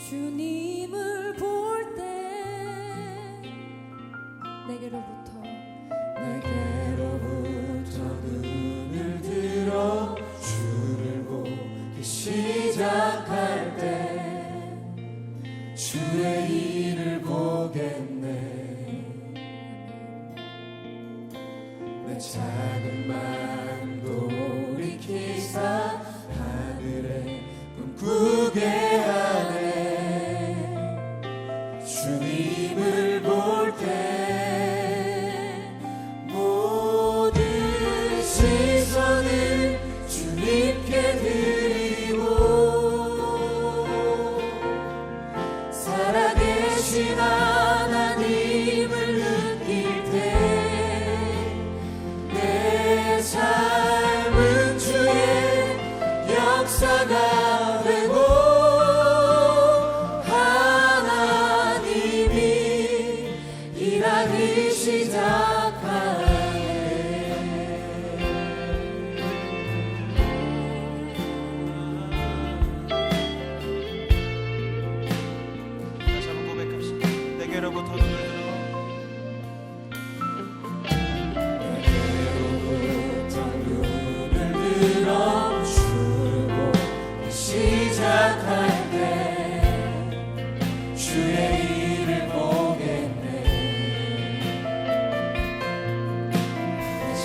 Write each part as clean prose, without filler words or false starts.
주님을 볼 때 내게로부터 눈을 들어 주를 보기 시작할 때 주의 일을 보겠네. 내 작은 마음 돌이키사 하늘에 꿈꾸게 하네. 주님을 볼 때 모든 시선을 주님께 드리고 살아계신 하나님을 느낄 때 내 삶은 주의 역사가 되고 하나님이 일하기 시작하네. 다시 한번 고백합시다. 내게로부터 눈을 들어 주를 보기 시작할 때 주의 일을 보겠네.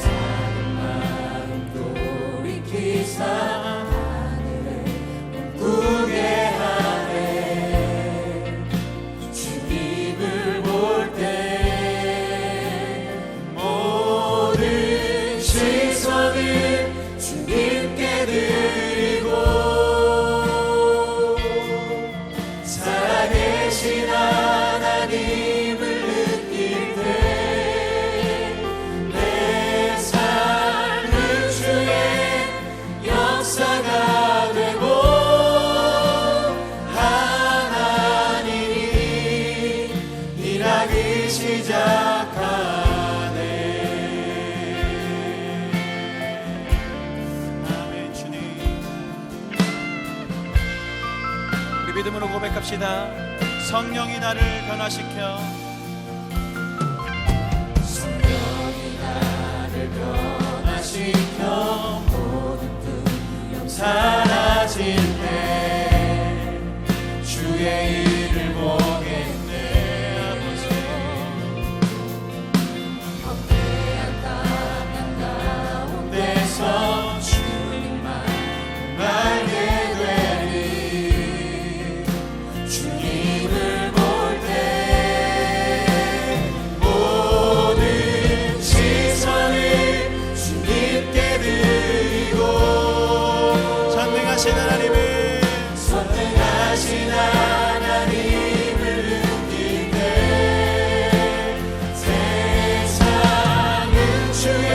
작은 마음 돌이키사 하늘에 꿈꾸게 하네. 주님을 볼 때 모든 시선을 주님께 드리고 살아계신 하나님을 느낄 때 내 삶은 주의 역사가 되고 하나님이 일하기 시작하네. 아멘. 주님, 우리 믿음으로 고백합시다. 성령이 나를 변화시켜 성령이 나를 변화시켜 모든 두려움 사라질 때 주의 일을 보겠네. 헛되한 땅 가운데서 주님만 알게 되리. 주님을 볼 때 모든 시선을 주님께 드리고 전능하신 하나님을 선택하신 하나님을 느낄 때 세상은 주의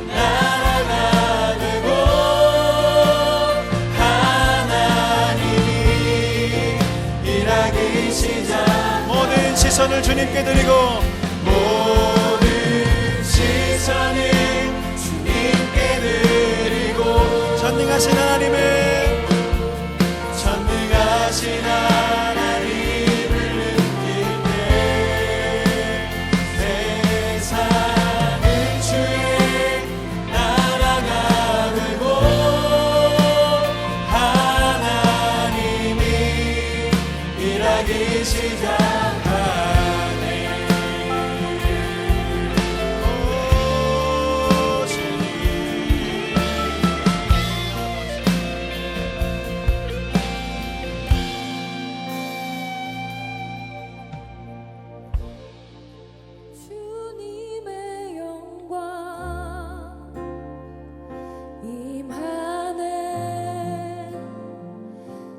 나라가 되고 하나님이 일하기 시작. 모든 시선을 주님께 드리고 모든 시선을 주님께 드리고 전능하신 하나님을 전능하신 하나님을 느낄 때 세상은 주의 나라가 되고 하나님이 일하기 시작하네. 오 주님 주님의 영광 임하네.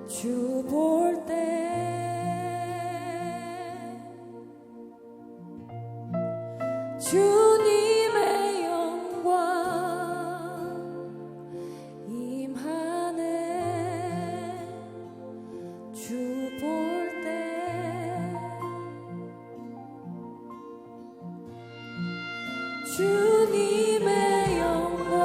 주 볼 때 주님의 영광 임하네. 주 볼 때 주님의 영광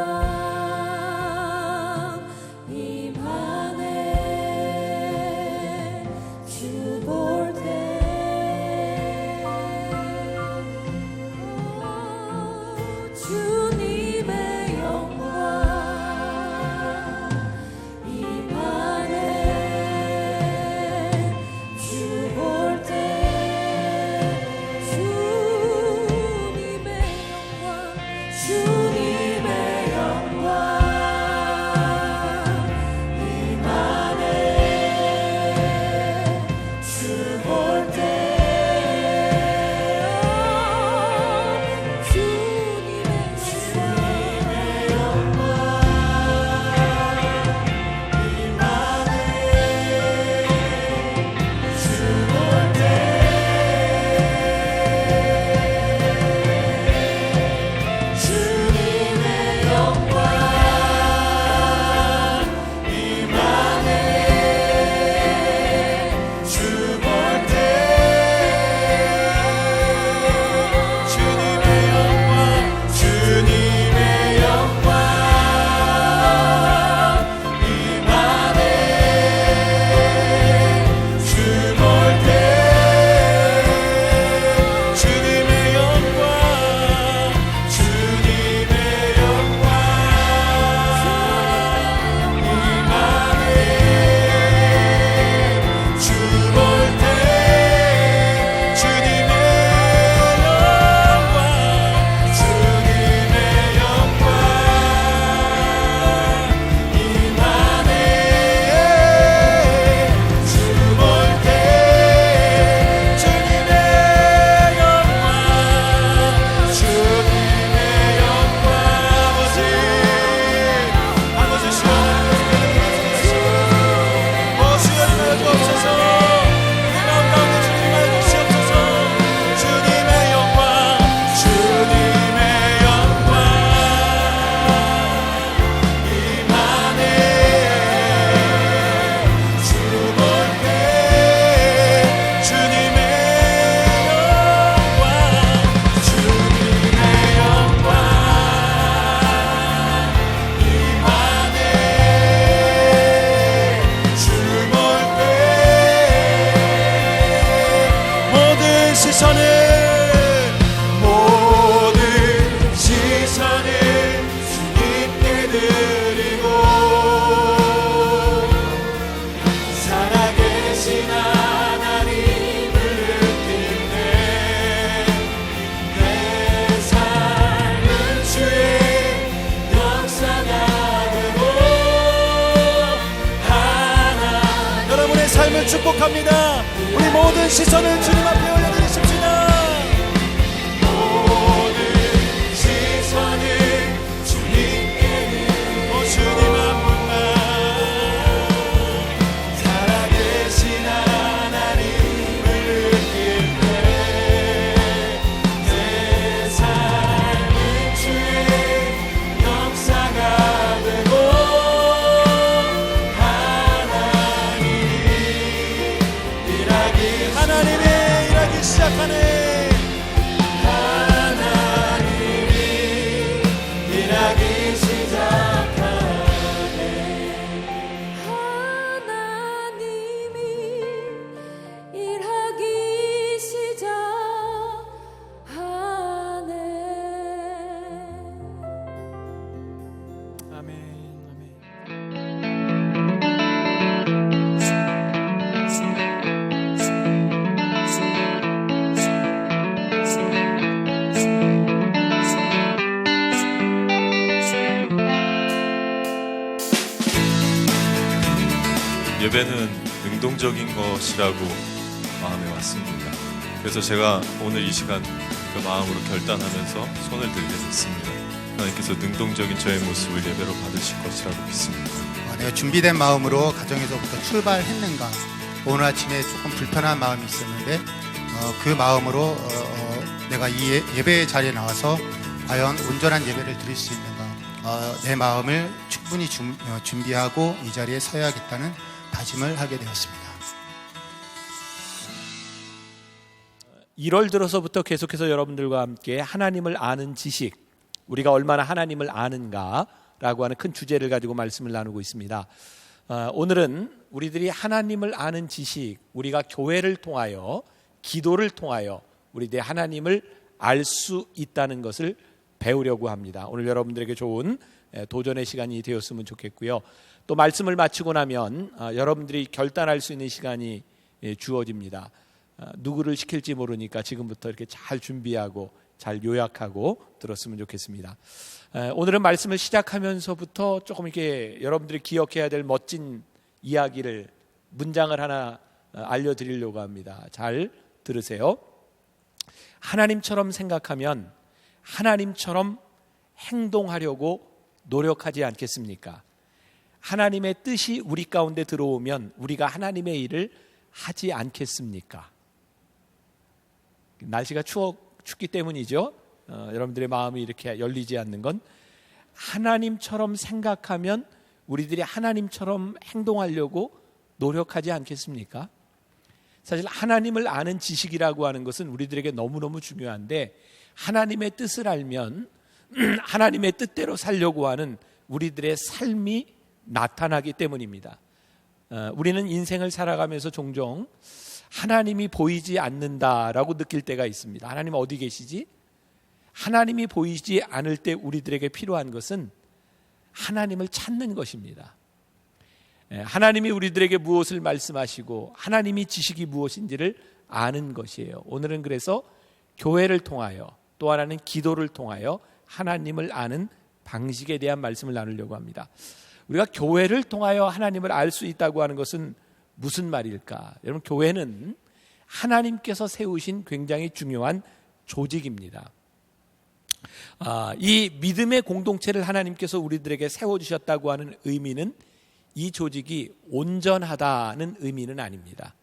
축복합니다. 우리 모든 시선을 주님 앞에 올려드리십시다. 모든 시선을 주님께 주님 한 분만 살아계신 하나님을 느낄 때 내 삶은 주의 역사가 되고 하나님이 일하기 시작하네. 하나님이 일하기 시작하네. 하나님이 일하기 시작하네. 아멘, 아멘. 예배는 능동적인 것이라고 마음에 왔습니다. 그래서 제가 오늘 이 시간 그 마음으로 결단하면서 손을 들게 됐습니다. 하나님께서 능동적인 저의 모습을 예배로 받으실 것이라고 믿습니다. 내가 준비된 마음으로 가정에서부터 출발했는가. 오늘 아침에 조금 불편한 마음이 있었는데 그 마음으로 내가 이 예배의 자리에 나와서 과연 온전한 예배를 드릴 수 있는가. 내 마음을 충분히 준비하고 이 자리에 서야겠다는 다짐을 하게 되었습니다. 1월 들어서부터 계속해서 여러분들과 함께 하나님을 아는 지식, 우리가 얼마나 하나님을 아는가라고 하는 큰 주제를 가지고 말씀을 나누고 있습니다. 오늘은 우리들이 하나님을 아는 지식, 우리가 교회를 통하여, 기도를 통하여 우리들이 하나님을 알 수 있다는 것을 배우려고 합니다. 오늘 여러분들에게 좋은 도전의 시간이 되었으면 좋겠고요. 또 말씀을 마치고 나면 여러분들이 결단할 수 있는 시간이 주어집니다. 누구를 시킬지 모르니까 지금부터 이렇게 잘 준비하고 잘 요약하고 들었으면 좋겠습니다. 오늘은 말씀을 시작하면서부터 조금 이렇게 여러분들이 기억해야 될 멋진 이야기를, 문장을 하나 알려드리려고 합니다. 잘 들으세요. 하나님처럼 생각하면 하나님처럼 행동하려고 노력하지 않겠습니까? 하나님의 뜻이 우리 가운데 들어오면 우리가 하나님의 일을 하지 않겠습니까? 날씨가 춥기 때문이죠. 여러분들의 마음이 이렇게 열리지 않는 건, 하나님처럼 생각하면 우리들이 하나님처럼 행동하려고 노력하지 않겠습니까? 사실 하나님을 아는 지식이라고 하는 것은 우리들에게 너무너무 중요한데, 하나님의 뜻을 알면 하나님의 뜻대로 살려고 하는 우리들의 삶이 나타나기 때문입니다. 우리는 인생을 살아가면서 종종 하나님이 보이지 않는다라고 느낄 때가 있습니다. 하나님 어디 계시지? 하나님이 보이지 않을 때 우리들에게 필요한 것은 하나님을 찾는 것입니다. 하나님이 우리들에게 무엇을 말씀하시고 하나님이 지식이 무엇인지를 아는 것이에요. 오늘은 그래서 교회를 통하여, 또 하나는 기도를 통하여 하나님을 아는 방식에 대한 말씀을 나누려고 합니다. 우리가 교회를 통하여 하나님을 알 수 있다고 하는 것은 무슨 말일까? 여러분, 교회는 하나님께서 세우신 굉장히 중요한 조직입니다. 이 믿음의 공동체를 하나님께서 우리들에게 세워주셨다고 하는 의미는 이 조직이 온전하다는 의미는 아닙니다.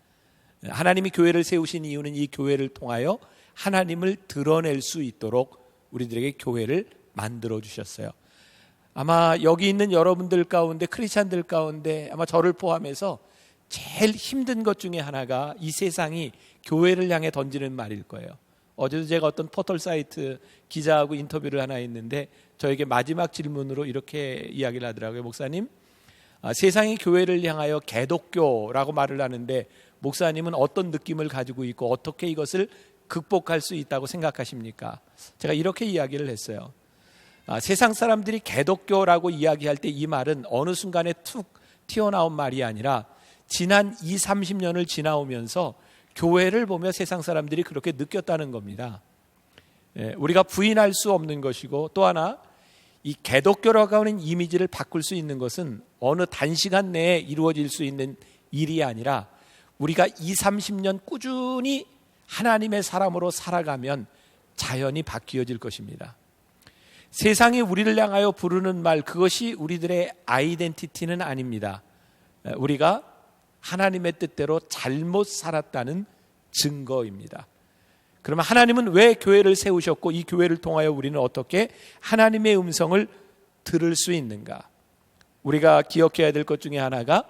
하나님이 교회를 세우신 이유는 이 교회를 통하여 하나님을 드러낼 수 있도록 우리들에게 교회를 만들어 주셨어요. 아마 여기 있는 여러분들 가운데, 크리스찬들 가운데 아마 저를 포함해서 제일 힘든 것 중에 하나가 이 세상이 교회를 향해 던지는 말일 거예요. 어제도 제가 어떤 포털 사이트 기자하고 인터뷰를 하나 했는데 저에게 마지막 질문으로 이렇게 이야기를 하더라고요. 목사님, 세상이 교회를 향하여 개독교라고 말을 하는데 목사님은 어떤 느낌을 가지고 있고 어떻게 이것을 극복할 수 있다고 생각하십니까? 제가 이렇게 이야기를 했어요. 세상 사람들이 개독교라고 이야기할 때 이 말은 어느 순간에 툭 튀어나온 말이 아니라 지난 20-30년을 지나오면서 교회를 보며 세상 사람들이 그렇게 느꼈다는 겁니다. 우리가 부인할 수 없는 것이고, 또 하나 이 개독교라고 하는 이미지를 바꿀 수 있는 것은 어느 단시간 내에 이루어질 수 있는 일이 아니라 우리가 20, 30년 꾸준히 하나님의 사람으로 살아가면 자연히 바뀌어질 것입니다. 세상이 우리를 향하여 부르는 말, 그것이 우리들의 아이덴티티는 아닙니다. 우리가 하나님의 뜻대로 잘못 살았다는 증거입니다. 그러면 하나님은 왜 교회를 세우셨고 이 교회를 통하여 우리는 어떻게 하나님의 음성을 들을 수 있는가? 우리가 기억해야 될 것 중에 하나가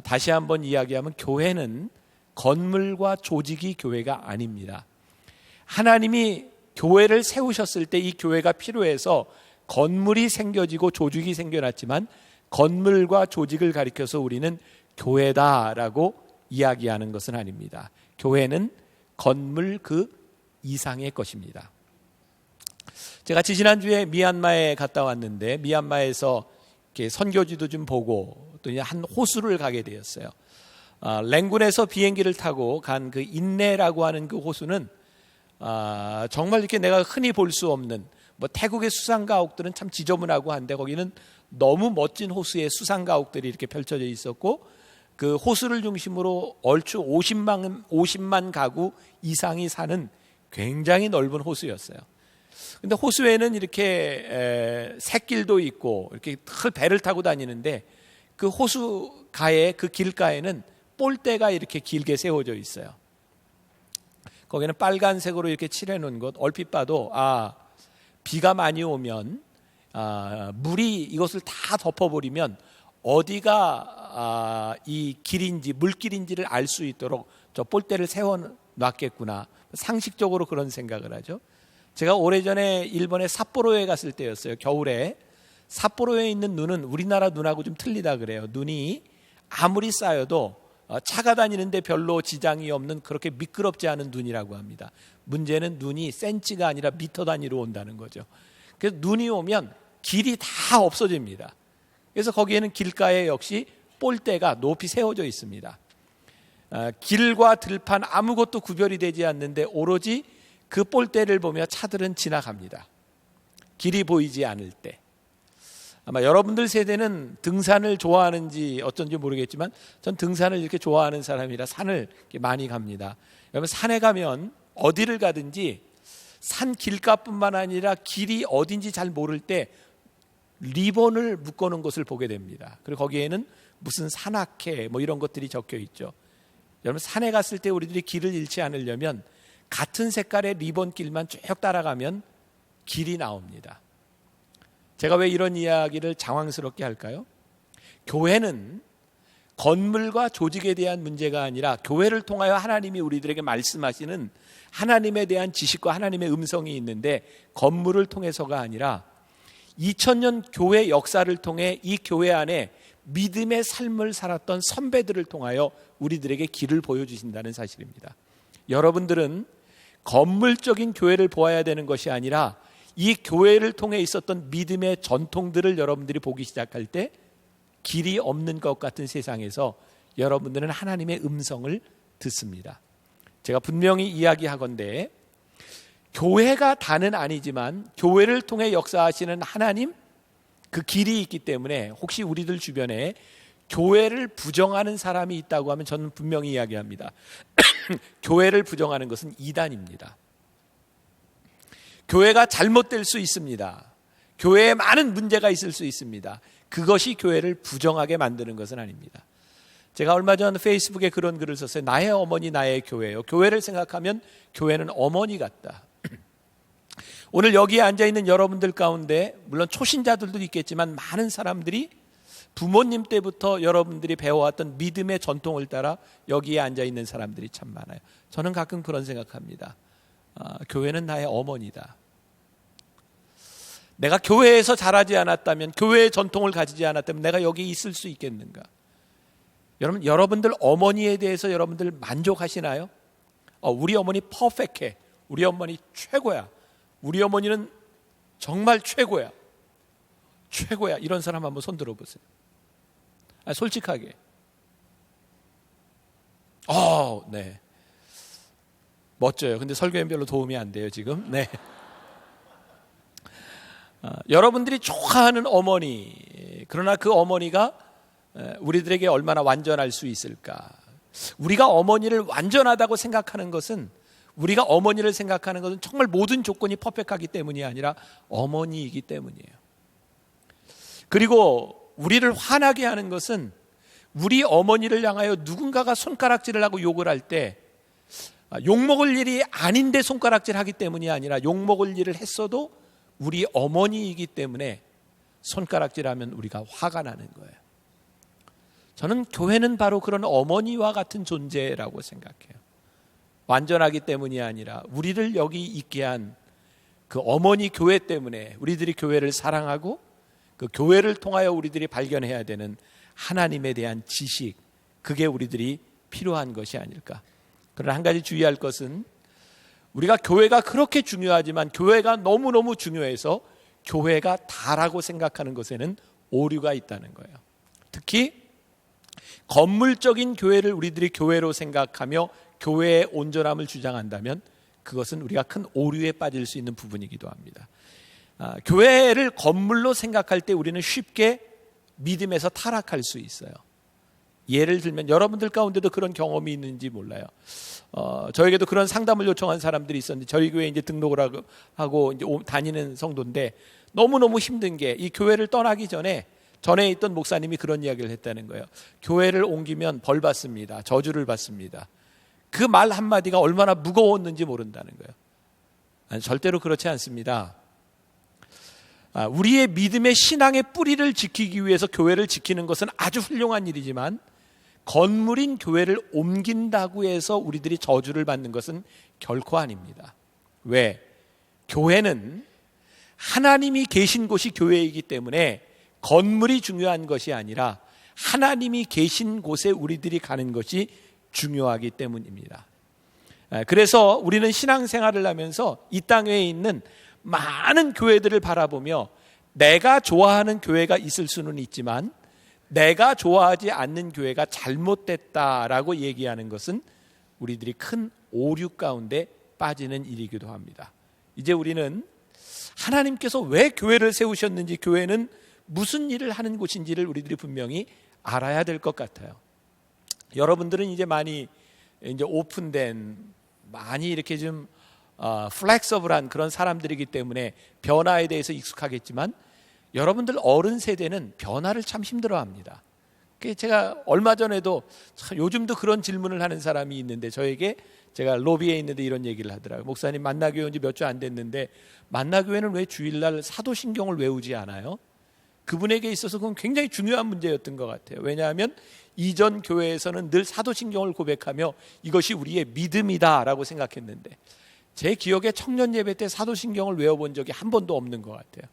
다시 한번 이야기하면 교회는 건물과 조직이 교회가 아닙니다. 하나님이 교회를 세우셨을 때 이 교회가 필요해서 건물이 생겨지고 조직이 생겨났지만 건물과 조직을 가리켜서 우리는 교회다라고 이야기하는 것은 아닙니다. 교회는 건물 그 이상의 것입니다. 제가 지난주에 미얀마에 갔다 왔는데 미얀마에서 이렇게 선교지도 좀 보고 또 한 호수를 가게 되었어요. 랭군에서 비행기를 타고 간 그 인내라고 하는 그 호수는 정말 이렇게 내가 흔히 볼 수 없는, 뭐 태국의 수상가옥들은 참 지저분하고 한데 거기는 너무 멋진 호수에 수상가옥들이 이렇게 펼쳐져 있었고 그 호수를 중심으로 얼추 50만 가구 이상이 사는 굉장히 넓은 호수였어요. 근데 호수에는 이렇게 샛길도 있고 이렇게 배를 타고 다니는데 그 호수가에 그 길가에는 폴대가 이렇게 길게 세워져 있어요. 거기는 빨간색으로 이렇게 칠해놓은 것, 얼핏 봐도 비가 많이 오면 물이 이것을 다 덮어버리면 어디가 이 길인지 물길인지를 알 수 있도록 저 폴대를 세워놨겠구나. 상식적으로 그런 생각을 하죠. 제가 오래전에 일본의 삿포로에 갔을 때였어요. 겨울에 삿포로에 있는 눈은 우리나라 눈하고 좀 틀리다 그래요. 눈이 아무리 쌓여도 차가 다니는데 별로 지장이 없는 그렇게 미끄럽지 않은 눈이라고 합니다. 문제는 눈이 센치가 아니라 미터 단위로 온다는 거죠. 그래서 눈이 오면 길이 다 없어집니다. 그래서 거기에는 길가에 역시 폴대가 높이 세워져 있습니다. 길과 들판 아무것도 구별이 되지 않는데 오로지 그 폴대를 보며 차들은 지나갑니다. 길이 보이지 않을 때. 아마 여러분들 세대는 등산을 좋아하는지 어쩐지 모르겠지만 전 등산을 이렇게 좋아하는 사람이라 산을 이렇게 많이 갑니다. 여러분 산에 가면 어디를 가든지 산 길가뿐만 아니라 길이 어딘지 잘 모를 때 리본을 묶어놓은 것을 보게 됩니다. 그리고 거기에는 무슨 산악회 뭐 이런 것들이 적혀 있죠. 여러분 산에 갔을 때 우리들이 길을 잃지 않으려면 같은 색깔의 리본 길만 쭉 따라가면 길이 나옵니다. 제가 왜 이런 이야기를 장황스럽게 할까요? 교회는 건물과 조직에 대한 문제가 아니라 교회를 통하여 하나님이 우리들에게 말씀하시는 하나님에 대한 지식과 하나님의 음성이 있는데 건물을 통해서가 아니라 2000년 교회 역사를 통해 이 교회 안에 믿음의 삶을 살았던 선배들을 통하여 우리들에게 길을 보여주신다는 사실입니다. 여러분들은 건물적인 교회를 보아야 되는 것이 아니라 이 교회를 통해 있었던 믿음의 전통들을 여러분들이 보기 시작할 때 길이 없는 것 같은 세상에서 여러분들은 하나님의 음성을 듣습니다. 제가 분명히 이야기하건대 교회가 다는 아니지만 교회를 통해 역사하시는 하나님 그 길이 있기 때문에 혹시 우리들 주변에 교회를 부정하는 사람이 있다고 하면 저는 분명히 이야기합니다. 교회를 부정하는 것은 이단입니다. 교회가 잘못될 수 있습니다. 교회에 많은 문제가 있을 수 있습니다. 그것이 교회를 부정하게 만드는 것은 아닙니다. 제가 얼마 전 페이스북에 그런 글을 썼어요. 나의 어머니 나의 교회요. 교회를 생각하면 교회는 어머니 같다. 오늘 여기에 앉아있는 여러분들 가운데 물론 초신자들도 있겠지만 많은 사람들이 부모님 때부터 여러분들이 배워왔던 믿음의 전통을 따라 여기에 앉아있는 사람들이 참 많아요. 저는 가끔 그런 생각합니다. 교회는 나의 어머니다. 내가 교회에서 자라지 않았다면, 교회의 전통을 가지지 않았다면 내가 여기 있을 수 있겠는가? 여러분들 어머니에 대해서 여러분들 만족하시나요? 우리 어머니 퍼펙해. 우리 어머니 최고야. 우리 어머니는 정말 최고야. 최고야. 이런 사람 한번 손 들어보세요. 솔직하게. 네. 멋져요. 근데 설교엔 별로 도움이 안 돼요, 지금. 네. 여러분들이 좋아하는 어머니, 그러나 그 어머니가 우리들에게 얼마나 완전할 수 있을까? 우리가 어머니를 완전하다고 생각하는 것은, 우리가 어머니를 생각하는 것은 정말 모든 조건이 퍼펙트하기 때문이 아니라 어머니이기 때문이에요. 그리고 우리를 화나게 하는 것은 우리 어머니를 향하여 누군가가 손가락질을 하고 욕을 할 때 욕먹을 일이 아닌데 손가락질하기 때문이 아니라 욕먹을 일을 했어도 우리 어머니이기 때문에 손가락질하면 우리가 화가 나는 거예요. 저는 교회는 바로 그런 어머니와 같은 존재라고 생각해요. 완전하기 때문이 아니라 우리를 여기 있게 한 그 어머니 교회 때문에 우리들이 교회를 사랑하고 그 교회를 통하여 우리들이 발견해야 되는 하나님에 대한 지식, 그게 우리들이 필요한 것이 아닐까. 그러나 한 가지 주의할 것은 우리가 교회가 그렇게 중요하지만 교회가 너무너무 중요해서 교회가 다라고 생각하는 것에는 오류가 있다는 거예요. 특히 건물적인 교회를 우리들이 교회로 생각하며 교회의 온전함을 주장한다면 그것은 우리가 큰 오류에 빠질 수 있는 부분이기도 합니다. 교회를 건물로 생각할 때 우리는 쉽게 믿음에서 타락할 수 있어요. 예를 들면 여러분들 가운데도 그런 경험이 있는지 몰라요. 저에게도 그런 상담을 요청한 사람들이 있었는데, 저희 교회에 이제 등록을 하고 이제 다니는 성도인데 너무너무 힘든 게 이 교회를 떠나기 전에 있던 목사님이 그런 이야기를 했다는 거예요. 교회를 옮기면 벌 받습니다. 저주를 받습니다. 그 말 한마디가 얼마나 무거웠는지 모른다는 거예요. 아니, 절대로 그렇지 않습니다. 우리의 믿음의 신앙의 뿌리를 지키기 위해서 교회를 지키는 것은 아주 훌륭한 일이지만 건물인 교회를 옮긴다고 해서 우리들이 저주를 받는 것은 결코 아닙니다. 왜? 교회는 하나님이 계신 곳이 교회이기 때문에 건물이 중요한 것이 아니라 하나님이 계신 곳에 우리들이 가는 것이 중요하기 때문입니다. 그래서 우리는 신앙생활을 하면서 이 땅에 있는 많은 교회들을 바라보며 내가 좋아하는 교회가 있을 수는 있지만 내가 좋아하지 않는 교회가 잘못됐다라고 얘기하는 것은 우리들이 큰 오류 가운데 빠지는 일이기도 합니다. 이제 우리는 하나님께서 왜 교회를 세우셨는지, 교회는 무슨 일을 하는 곳인지를 우리들이 분명히 알아야 될 것 같아요. 여러분들은 이제 많이 이제 오픈된, 많이 이렇게 좀 플렉서블한 그런 사람들이기 때문에 변화에 대해서 익숙하겠지만 여러분들 어른 세대는 변화를 참 힘들어합니다. 제가 얼마 전에도 요즘도 그런 질문을 하는 사람이 있는데, 저에게, 제가 로비에 있는데 이런 얘기를 하더라고요. 목사님, 만나교회 온 지 몇 주 안 됐는데 만나교회는 왜 주일날 사도신경을 외우지 않아요? 그분에게 있어서 그건 굉장히 중요한 문제였던 것 같아요. 왜냐하면 이전 교회에서는 늘 사도신경을 고백하며 이것이 우리의 믿음이다라고 생각했는데, 제 기억에 청년 예배 때 사도신경을 외워본 적이 한 번도 없는 것 같아요.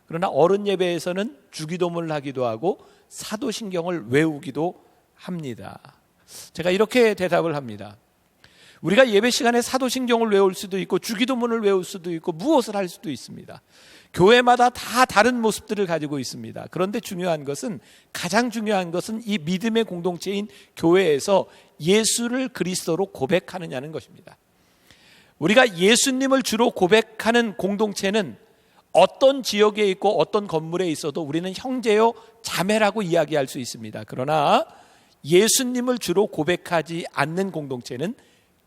그러나 어른 예배에서는 주기도문을 하기도 하고 사도신경을 외우기도 합니다. 제가 이렇게 대답을 합니다. 우리가 예배 시간에 사도신경을 외울 수도 있고 주기도문을 외울 수도 있고 무엇을 할 수도 있습니다. 교회마다 다 다른 모습들을 가지고 있습니다. 그런데 중요한 것은, 가장 중요한 것은 이 믿음의 공동체인 교회에서 예수를 그리스도로 고백하느냐는 것입니다. 우리가 예수님을 주로 고백하는 공동체는 어떤 지역에 있고 어떤 건물에 있어도 우리는 형제요 자매라고 이야기할 수 있습니다. 그러나 예수님을 주로 고백하지 않는 공동체는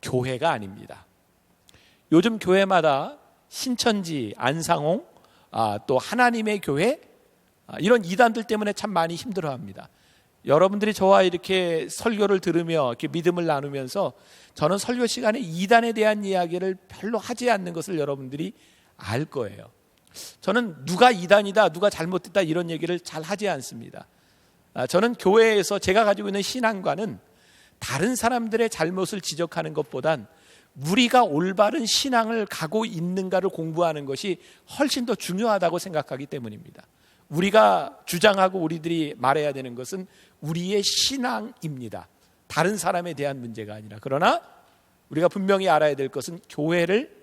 교회가 아닙니다. 요즘 교회마다 신천지, 안상홍, 또 하나님의 교회, 이런 이단들 때문에 참 많이 힘들어합니다. 여러분들이 저와 이렇게 설교를 들으며 이렇게 믿음을 나누면서 저는 설교 시간에 이단에 대한 이야기를 별로 하지 않는 것을 여러분들이 알 거예요. 저는 누가 이단이다, 누가 잘못됐다 이런 얘기를 잘 하지 않습니다. 저는 교회에서 제가 가지고 있는 신앙관은 다른 사람들의 잘못을 지적하는 것보단 우리가 올바른 신앙을 가고 있는가를 공부하는 것이 훨씬 더 중요하다고 생각하기 때문입니다. 우리가 주장하고 우리들이 말해야 되는 것은 우리의 신앙입니다. 다른 사람에 대한 문제가 아니라. 그러나 우리가 분명히 알아야 될 것은 교회를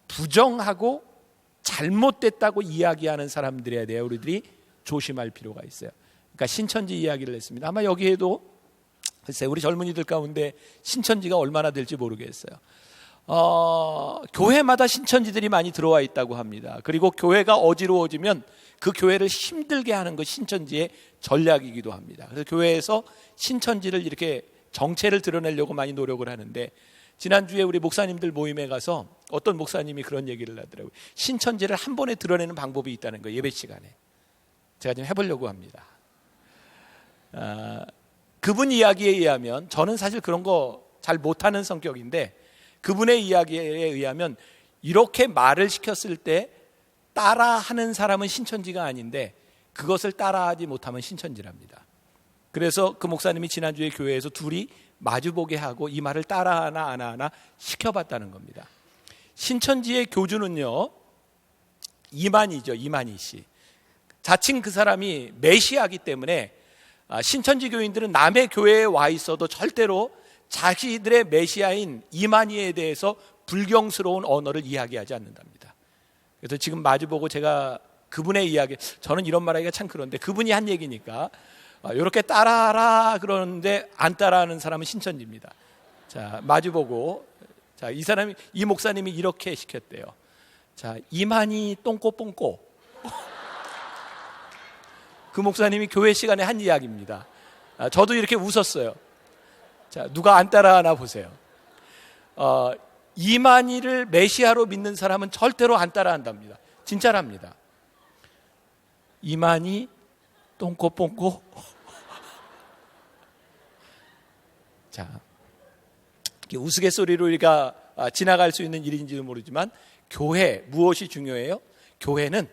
부정하고 잘못됐다고 이야기하는 사람들에 대해 우리들이 조심할 필요가 있어요. 그러니까 신천지 이야기를 했습니다. 아마 여기에도 글쎄 우리 젊은이들 가운데 신천지가 얼마나 될지 모르겠어요. 교회마다 신천지들이 많이 들어와 있다고 합니다. 그리고 교회가 어지러워지면 그 교회를 힘들게 하는 것이 신천지의 전략이기도 합니다. 그래서 교회에서 신천지를 이렇게 정체를 드러내려고 많이 노력을 하는데, 지난주에 우리 목사님들 모임에 가서 어떤 목사님이 그런 얘기를 하더라고요. 신천지를 한 번에 드러내는 방법이 있다는 거예요. 예배 시간에. 제가 좀 해보려고 합니다. 그분 이야기에 의하면, 저는 사실 그런 거 잘 못하는 성격인데, 그분의 이야기에 의하면 이렇게 말을 시켰을 때 따라하는 사람은 신천지가 아닌데 그것을 따라하지 못하면 신천지랍니다. 그래서 그 목사님이 지난주에 교회에서 둘이 마주보게 하고 이 말을 따라하나 안 하나 시켜봤다는 겁니다. 신천지의 교주는요, 이만희죠. 이만희 씨. 자칭 그 사람이 메시아이기 때문에 신천지 교인들은 남의 교회에 와 있어도 절대로 자기들의 메시아인 이만희에 대해서 불경스러운 언어를 이야기하지 않는답니다. 그래서 지금 마주보고 제가 그분의 이야기, 저는 이런 말하기가 참 그런데 그분이 한 얘기니까 이렇게 따라하라 그러는데 안 따라하는 사람은 신천지입니다. 자, 마주보고, 자, 이 목사님이 이렇게 시켰대요. 자, 이만희 똥꼬 그 목사님이 교회 시간에 한 이야기입니다. 저도 이렇게 웃었어요. 자, 누가 안 따라하나 보세요. 이만희를 메시아로 믿는 사람은 절대로 안 따라한답니다. 진짜랍니다. 이만희 똥꼬 자, 우스갯소리로 우리가 지나갈 수 있는 일인지도 모르지만, 교회 무엇이 중요해요? 교회는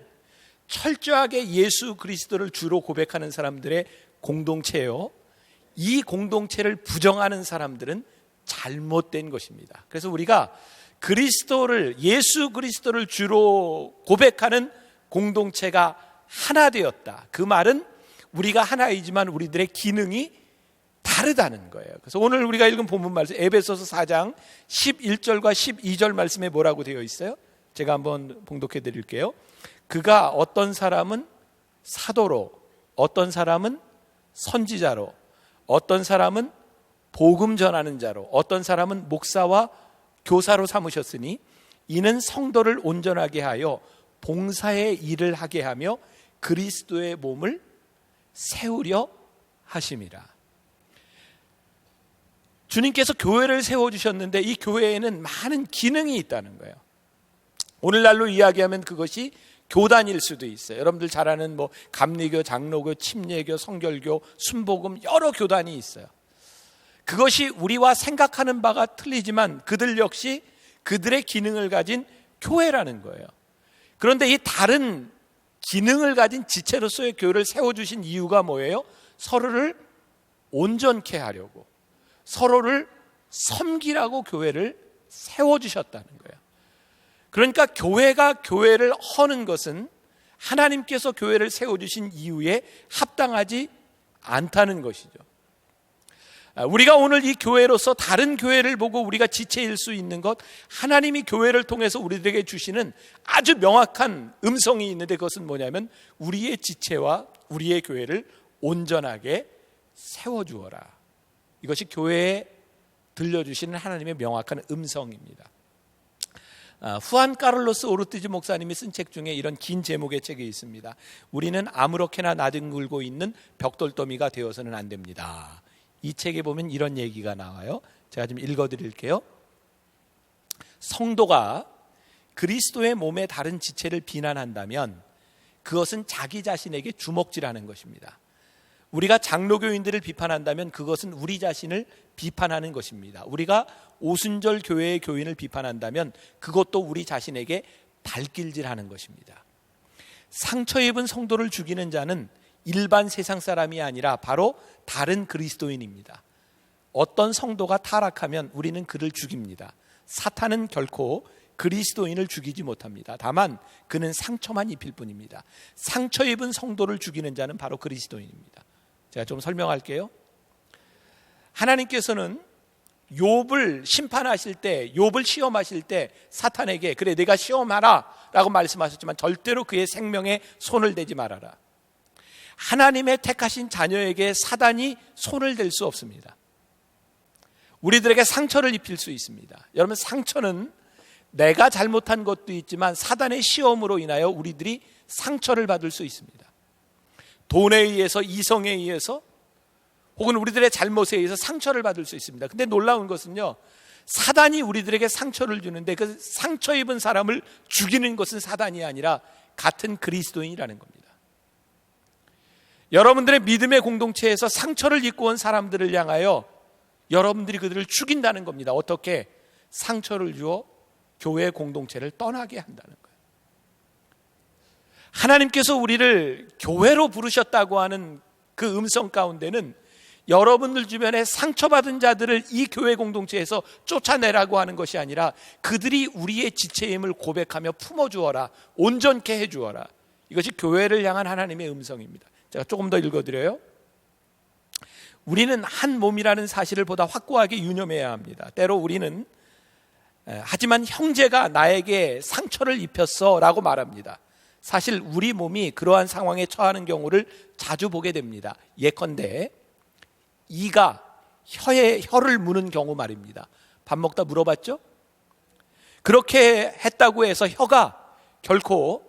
철저하게 예수 그리스도를 주로 고백하는 사람들의 공동체예요. 이 공동체를 부정하는 사람들은 잘못된 것입니다. 그래서 우리가 예수 그리스도를 주로 고백하는 공동체가 하나 되었다. 그 말은 우리가 하나이지만 우리들의 기능이 다르다는 거예요. 그래서 오늘 우리가 읽은 본문 말씀, 에베소서 4장 11절과 12절 말씀에 뭐라고 되어 있어요? 제가 한번 봉독해 드릴게요. 그가 어떤 사람은 사도로, 어떤 사람은 선지자로, 어떤 사람은 복음 전하는 자로, 어떤 사람은 목사와 교사로 삼으셨으니 이는 성도를 온전하게 하여 봉사의 일을 하게 하며 그리스도의 몸을 세우려 하심이라. 주님께서 교회를 세워주셨는데 이 교회에는 많은 기능이 있다는 거예요. 오늘날로 이야기하면 그것이 교단일 수도 있어요. 여러분들 잘 아는 감리교, 장로교, 침례교, 성결교, 순복음 여러 교단이 있어요. 그것이 우리와 생각하는 바가 틀리지만 그들 역시 그들의 기능을 가진 교회라는 거예요. 그런데 이 다른 기능을 가진 지체로서의 교회를 세워주신 이유가 뭐예요? 서로를 온전케 하려고, 서로를 섬기라고 교회를 세워주셨다는 거예요. 그러니까 교회가 교회를 허는 것은 하나님께서 교회를 세워주신 이유에 합당하지 않다는 것이죠. 우리가 오늘 이 교회로서 다른 교회를 보고 우리가 지체일 수 있는 것, 하나님이 교회를 통해서 우리들에게 주시는 아주 명확한 음성이 있는데, 그것은 뭐냐면 우리의 지체와 우리의 교회를 온전하게 세워주어라. 이것이 교회에 들려주시는 하나님의 명확한 음성입니다. 후안 카를로스 오르티즈 목사님이 쓴 책 중에 이런 긴 제목의 책이 있습니다. 우리는 아무렇게나 나뒹굴고 있는 벽돌더미가 되어서는 안 됩니다. 이 책에 보면 이런 얘기가 나와요. 제가 좀 읽어드릴게요. 성도가 그리스도의 몸의 다른 지체를 비난한다면 그것은 자기 자신에게 주먹질하는 것입니다. 우리가 장로교인들을 비판한다면 그것은 우리 자신을 비판하는 것입니다. 우리가 오순절 교회의 교인을 비판한다면 그것도 우리 자신에게 발길질하는 것입니다. 상처 입은 성도를 죽이는 자는 일반 세상 사람이 아니라 바로 다른 그리스도인입니다. 어떤 성도가 타락하면 우리는 그를 죽입니다. 사탄은 결코 그리스도인을 죽이지 못합니다. 다만 그는 상처만 입힐 뿐입니다. 상처 입은 성도를 죽이는 자는 바로 그리스도인입니다. 제가 좀 설명할게요. 하나님께서는 욥을 심판하실 때, 욥을 시험하실 때 사탄에게 그래 내가 시험하라 라고 말씀하셨지만 절대로 그의 생명에 손을 대지 말아라. 하나님의 택하신 자녀에게 사단이 손을 댈 수 없습니다. 우리들에게 상처를 입힐 수 있습니다. 여러분, 상처는 내가 잘못한 것도 있지만 사단의 시험으로 인하여 우리들이 상처를 받을 수 있습니다. 돈에 의해서, 이성에 의해서, 혹은 우리들의 잘못에 의해서 상처를 받을 수 있습니다. 근데 놀라운 것은요, 사단이 우리들에게 상처를 주는데 그 상처 입은 사람을 죽이는 것은 사단이 아니라 같은 그리스도인이라는 겁니다. 여러분들의 믿음의 공동체에서 상처를 입고 온 사람들을 향하여 여러분들이 그들을 죽인다는 겁니다. 어떻게? 상처를 주어 교회 공동체를 떠나게 한다는 거예요. 하나님께서 우리를 교회로 부르셨다고 하는 그 음성 가운데는 여러분들 주변에 상처받은 자들을 이 교회 공동체에서 쫓아내라고 하는 것이 아니라 그들이 우리의 지체임을 고백하며 품어주어라, 온전케 해주어라. 이것이 교회를 향한 하나님의 음성입니다. 제가 조금 더 읽어드려요. 우리는 한 몸이라는 사실을 보다 확고하게 유념해야 합니다. 때로 우리는 하지만 형제가 나에게 상처를 입혔어 라고 말합니다. 사실 우리 몸이 그러한 상황에 처하는 경우를 자주 보게 됩니다. 예컨대 이가 혀를 무는 경우 말입니다. 밥 먹다 물어봤죠? 그렇게 했다고 해서 혀가 결코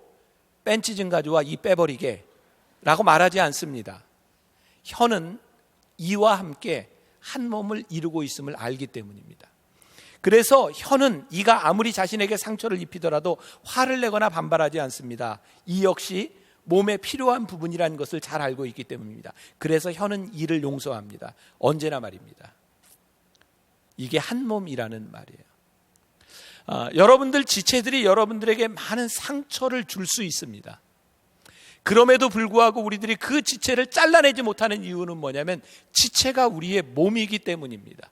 뺀치 좀 가져와 이 빼버리게 라고 말하지 않습니다. 혀는 이와 함께 한 몸을 이루고 있음을 알기 때문입니다. 그래서 혀는 이가 아무리 자신에게 상처를 입히더라도 화를 내거나 반발하지 않습니다. 이 역시 몸에 필요한 부분이라는 것을 잘 알고 있기 때문입니다. 그래서 혀는 이를 용서합니다. 언제나 말입니다. 이게 한 몸이라는 말이에요. 여러분들 지체들이 여러분들에게 많은 상처를 줄 수 있습니다. 그럼에도 불구하고 우리들이 그 지체를 잘라내지 못하는 이유는 뭐냐면 지체가 우리의 몸이기 때문입니다.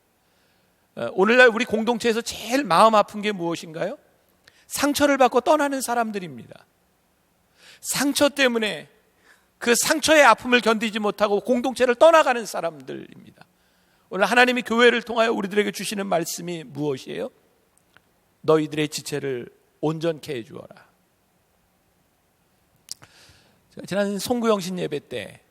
오늘날 우리 공동체에서 제일 마음 아픈 게 무엇인가요? 상처를 받고 떠나는 사람들입니다. 상처 때문에 그 상처의 아픔을 견디지 못하고 공동체를 떠나가는 사람들입니다. 오늘 하나님이 교회를 통하여 우리들에게 주시는 말씀이 무엇이에요? 너희들의 지체를 온전케 해주어라. 지난 송구영신 예배 때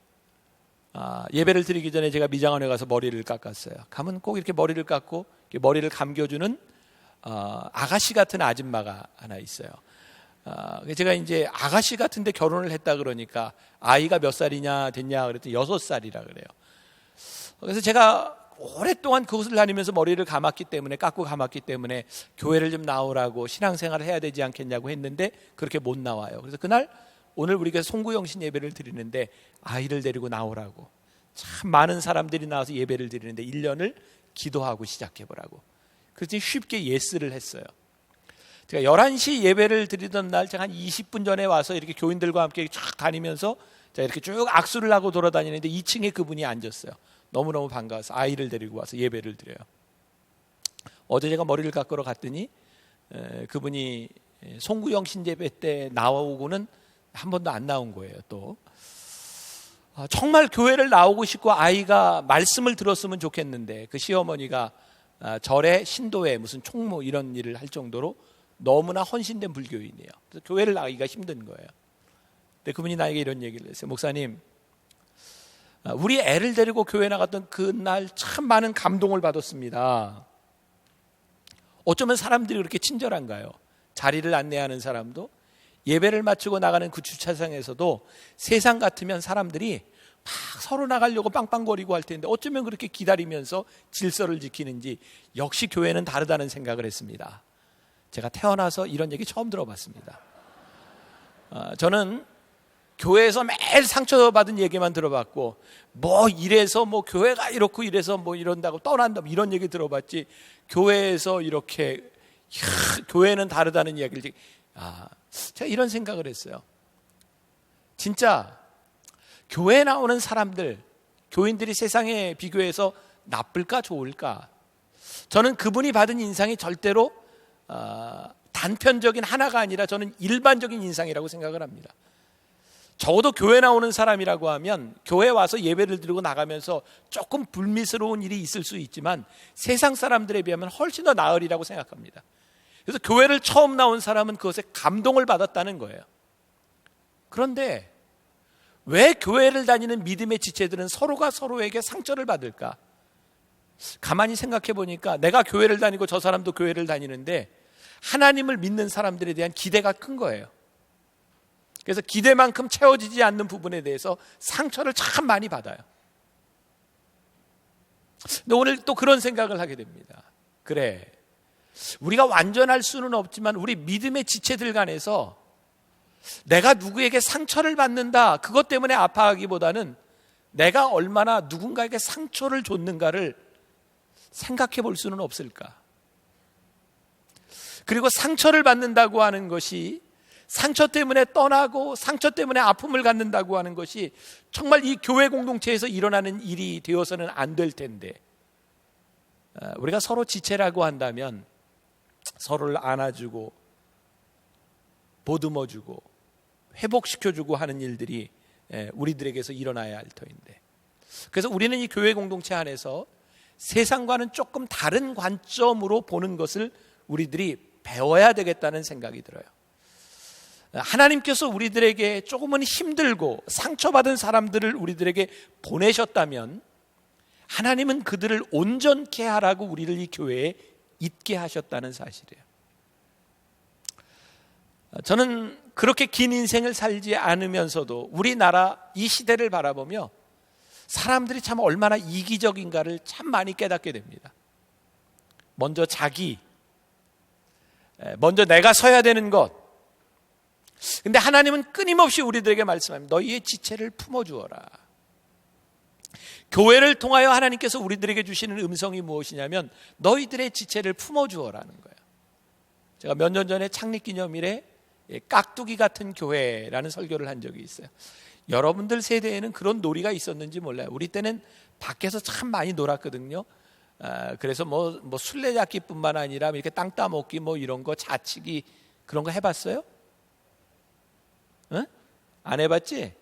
예배를 드리기 전에 제가 미장원에 가서 머리를 깎았어요. 가면 꼭 이렇게 머리를 깎고 이렇게 머리를 감겨주는 아가씨 같은 아줌마가 하나 있어요. 제가 이제 아가씨 같은데 결혼을 했다 그러니까 아이가 몇 살이냐 됐냐 그랬더니 6살이라 그래요. 그래서 제가 오랫동안 그곳을 다니면서 머리를 깎고 감았기 때문에 교회를 좀 나오라고 신앙생활을 해야 되지 않겠냐고 했는데 그렇게 못 나와요. 그래서 그날 오늘 우리가 송구영신 예배를 드리는데 아이를 데리고 나오라고, 참 많은 사람들이 나와서 예배를 드리는데 1년을 기도하고 시작해보라고. 그래서 쉽게 예스를 했어요. 제가 11시 예배를 드리던 날 제가 한 20분 전에 와서 이렇게 교인들과 함께 쫙 다니면서 제가 이렇게 쭉 악수를 하고 돌아다니는데 2층에 그분이 앉았어요. 너무너무 반가워서 아이를 데리고 와서 예배를 드려요. 어제 제가 머리를 깎으러 갔더니 그분이 송구영신 예배 때 나오고는 한 번도 안 나온 거예요. 또 정말 교회를 나오고 싶고 아이가 말씀을 들었으면 좋겠는데 그 시어머니가 절에 신도회 무슨 총무 이런 일을 할 정도로 너무나 헌신된 불교인이에요. 그래서 교회를 나가기가 힘든 거예요. 근데 그분이 나에게 이런 얘기를 했어요. 목사님, 우리 애를 데리고 교회 나갔던 그날 참 많은 감동을 받았습니다. 어쩌면 사람들이 그렇게 친절한가요? 자리를 안내하는 사람도, 예배를 마치고 나가는 그 주차장에서도 세상 같으면 사람들이 막 서로 나가려고 빵빵거리고 할 텐데 어쩌면 그렇게 기다리면서 질서를 지키는지 역시 교회는 다르다는 생각을 했습니다. 제가 태어나서 이런 얘기 처음 들어봤습니다. 저는 교회에서 매일 상처받은 얘기만 들어봤고 뭐 이래서 뭐 교회가 이렇고 이래서 뭐 이런다고 떠난다 이런 얘기 들어봤지, 교회에서 이렇게 교회는 다르다는 이야기를 제가 이런 생각을 했어요. 진짜 교회에 나오는 사람들, 교인들이 세상에 비교해서 나쁠까 좋을까? 저는 그분이 받은 인상이 절대로 단편적인 하나가 아니라 저는 일반적인 인상이라고 생각을 합니다. 적어도 교회 나오는 사람이라고 하면 교회 와서 예배를 드리고 나가면서 조금 불미스러운 일이 있을 수 있지만 세상 사람들에 비하면 훨씬 더 나으리라고 생각합니다. 그래서 교회를 처음 나온 사람은 그것에 감동을 받았다는 거예요. 그런데 왜 교회를 다니는 믿음의 지체들은 서로가 서로에게 상처를 받을까? 가만히 생각해 보니까 내가 교회를 다니고 저 사람도 교회를 다니는데 하나님을 믿는 사람들에 대한 기대가 큰 거예요. 그래서 기대만큼 채워지지 않는 부분에 대해서 상처를 참 많이 받아요. 근데 오늘 또 그런 생각을 하게 됩니다. 그래, 우리가 완전할 수는 없지만 우리 믿음의 지체들 간에서 내가 누구에게 상처를 받는다, 그것 때문에 아파하기보다는 내가 얼마나 누군가에게 상처를 줬는가를 생각해 볼 수는 없을까? 그리고 상처를 받는다고 하는 것이, 상처 때문에 떠나고 상처 때문에 아픔을 갖는다고 하는 것이 정말 이 교회 공동체에서 일어나는 일이 되어서는 안 될 텐데, 우리가 서로 지체라고 한다면 서로를 안아주고 보듬어주고 회복시켜주고 하는 일들이 우리들에게서 일어나야 할 터인데, 그래서 우리는 이 교회 공동체 안에서 세상과는 조금 다른 관점으로 보는 것을 우리들이 배워야 되겠다는 생각이 들어요. 하나님께서 우리들에게 조금은 힘들고 상처받은 사람들을 우리들에게 보내셨다면 하나님은 그들을 온전케 하라고 우리를 이 교회에 있게 하셨다는 사실이에요. 저는 그렇게 긴 인생을 살지 않으면서도 우리나라 이 시대를 바라보며 사람들이 참 얼마나 이기적인가를 참 많이 깨닫게 됩니다. 먼저 자기, 먼저 내가 서야 되는 것. 근데 하나님은 끊임없이 우리들에게 말씀합니다. 너희의 지체를 품어주어라. 교회를 통하여 하나님께서 우리들에게 주시는 음성이 무엇이냐면 너희들의 지체를 품어주어라는 거예요. 제가 몇 년 전에 창립기념일에 깍두기 같은 교회라는 설교를 한 적이 있어요. 여러분들 세대에는 그런 놀이가 있었는지 몰라요. 우리 때는 밖에서 참 많이 놀았거든요. 그래서 뭐 술래잡기뿐만 아니라 이렇게 땅 따먹기 뭐 이런 거, 자치기, 그런 거 해봤어요? 응? 안 해봤지?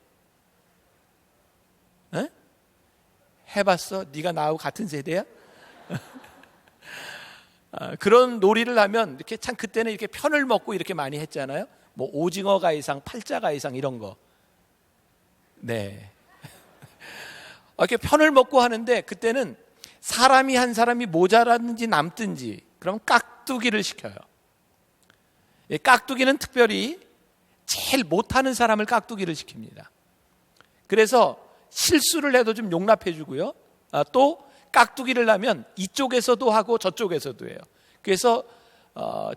응? 해봤어? 네가 나하고 같은 세대야? 그런 놀이를 하면 이렇게 참 그때는 이렇게 편을 먹고 이렇게 많이 했잖아요. 뭐 오징어 가이상, 팔자 가이상 이런 거. 네. 이렇게 편을 먹고 하는데 그때는 사람이 한 사람이 모자랐는지 남든지 그럼 깍두기를 시켜요. 이 깍두기는 특별히 제일 못하는 사람을 깍두기를 시킵니다. 그래서 실수를 해도 좀 용납해 주고요. 또 깍두기를 하면 이쪽에서도 하고 저쪽에서도 해요. 그래서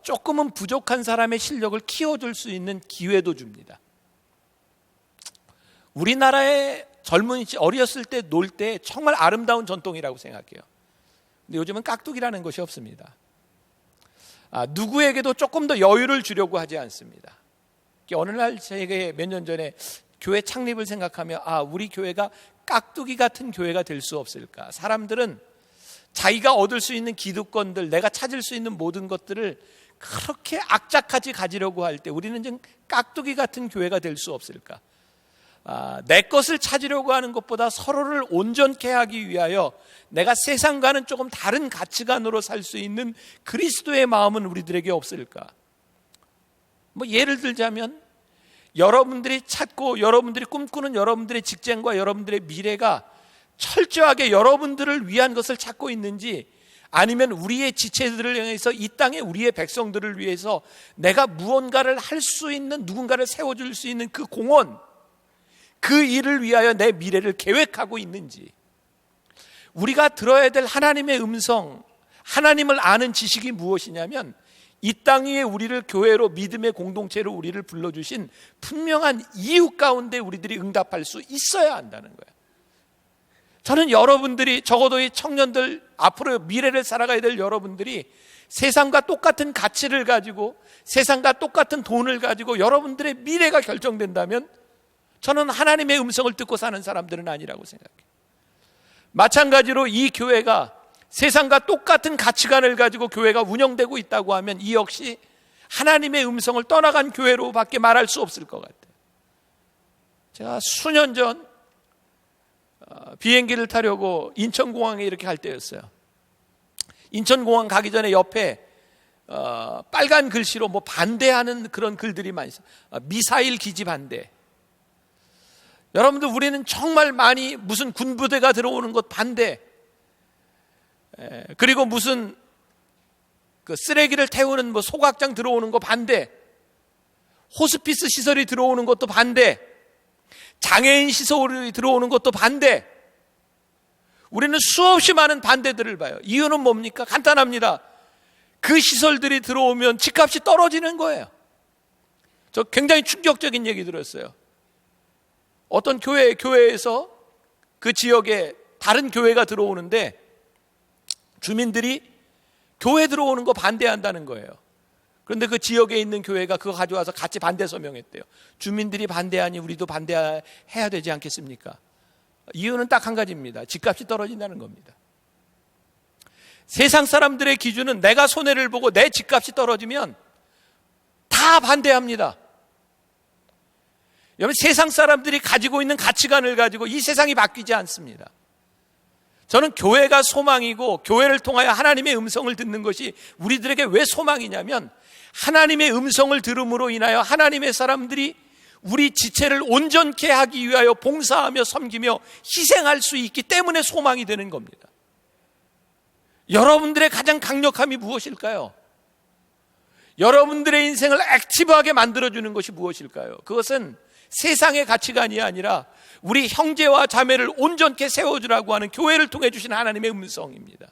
조금은 부족한 사람의 실력을 키워줄 수 있는 기회도 줍니다. 우리나라의 어렸을 때 놀 때 정말 아름다운 전통이라고 생각해요. 근데 요즘은 깍두기라는 것이 없습니다. 누구에게도 조금 더 여유를 주려고 하지 않습니다. 어느 날 제가 몇 년 전에 교회 창립을 생각하며 우리 교회가 깍두기 같은 교회가 될 수 없을까? 사람들은 자기가 얻을 수 있는 기득권들, 내가 찾을 수 있는 모든 것들을 그렇게 악착같이 가지려고 할 때 우리는 좀 깍두기 같은 교회가 될 수 없을까? 내 것을 찾으려고 하는 것보다 서로를 온전케 하기 위하여 내가 세상과는 조금 다른 가치관으로 살 수 있는 그리스도의 마음은 우리들에게 없을까? 뭐 예를 들자면 여러분들이 찾고 여러분들이 꿈꾸는 여러분들의 직장과 여러분들의 미래가 철저하게 여러분들을 위한 것을 찾고 있는지, 아니면 우리의 지체들을 향해서 이 땅에 우리의 백성들을 위해서 내가 무언가를 할 수 있는, 누군가를 세워줄 수 있는 그 공헌, 그 일을 위하여 내 미래를 계획하고 있는지, 우리가 들어야 될 하나님의 음성, 하나님을 아는 지식이 무엇이냐면 이 땅 위에 우리를 교회로, 믿음의 공동체로 우리를 불러주신 분명한 이유 가운데 우리들이 응답할 수 있어야 한다는 거예요. 저는 여러분들이, 적어도 이 청년들, 앞으로 미래를 살아가야 될 여러분들이 세상과 똑같은 가치를 가지고 세상과 똑같은 돈을 가지고 여러분들의 미래가 결정된다면 저는 하나님의 음성을 듣고 사는 사람들은 아니라고 생각해요. 마찬가지로 이 교회가 세상과 똑같은 가치관을 가지고 교회가 운영되고 있다고 하면 이 역시 하나님의 음성을 떠나간 교회로밖에 말할 수 없을 것 같아요. 제가 수년 전 비행기를 타려고 인천공항에 이렇게 갈 때였어요. 인천공항 가기 전에 옆에 빨간 글씨로 뭐 반대하는 그런 글들이 많이 있어요. 미사일 기지 반대. 여러분들, 우리는 정말 많이 무슨 군부대가 들어오는 것 반대, 그리고 무슨 그 쓰레기를 태우는 뭐 소각장 들어오는 거 반대, 호스피스 시설이 들어오는 것도 반대, 장애인 시설이 들어오는 것도 반대. 우리는 수없이 많은 반대들을 봐요. 이유는 뭡니까? 간단합니다. 그 시설들이 들어오면 집값이 떨어지는 거예요. 저 굉장히 충격적인 얘기 들었어요. 어떤 교회에서 그 지역에 다른 교회가 들어오는데 주민들이 교회 들어오는 거 반대한다는 거예요. 그런데 그 지역에 있는 교회가 그거 가져와서 같이 반대 서명했대요. 주민들이 반대하니 우리도 반대해야 되지 않겠습니까? 이유는 딱 한 가지입니다. 집값이 떨어진다는 겁니다. 세상 사람들의 기준은 내가 손해를 보고 내 집값이 떨어지면 다 반대합니다. 여러분, 세상 사람들이 가지고 있는 가치관을 가지고 이 세상이 바뀌지 않습니다. 저는 교회가 소망이고 교회를 통하여 하나님의 음성을 듣는 것이 우리들에게 왜 소망이냐면 하나님의 음성을 들음으로 인하여 하나님의 사람들이 우리 지체를 온전케 하기 위하여 봉사하며 섬기며 희생할 수 있기 때문에 소망이 되는 겁니다. 여러분들의 가장 강력함이 무엇일까요? 여러분들의 인생을 액티브하게 만들어주는 것이 무엇일까요? 그것은 세상의 가치관이 아니라 우리 형제와 자매를 온전케 세워주라고 하는 교회를 통해 주신 하나님의 음성입니다.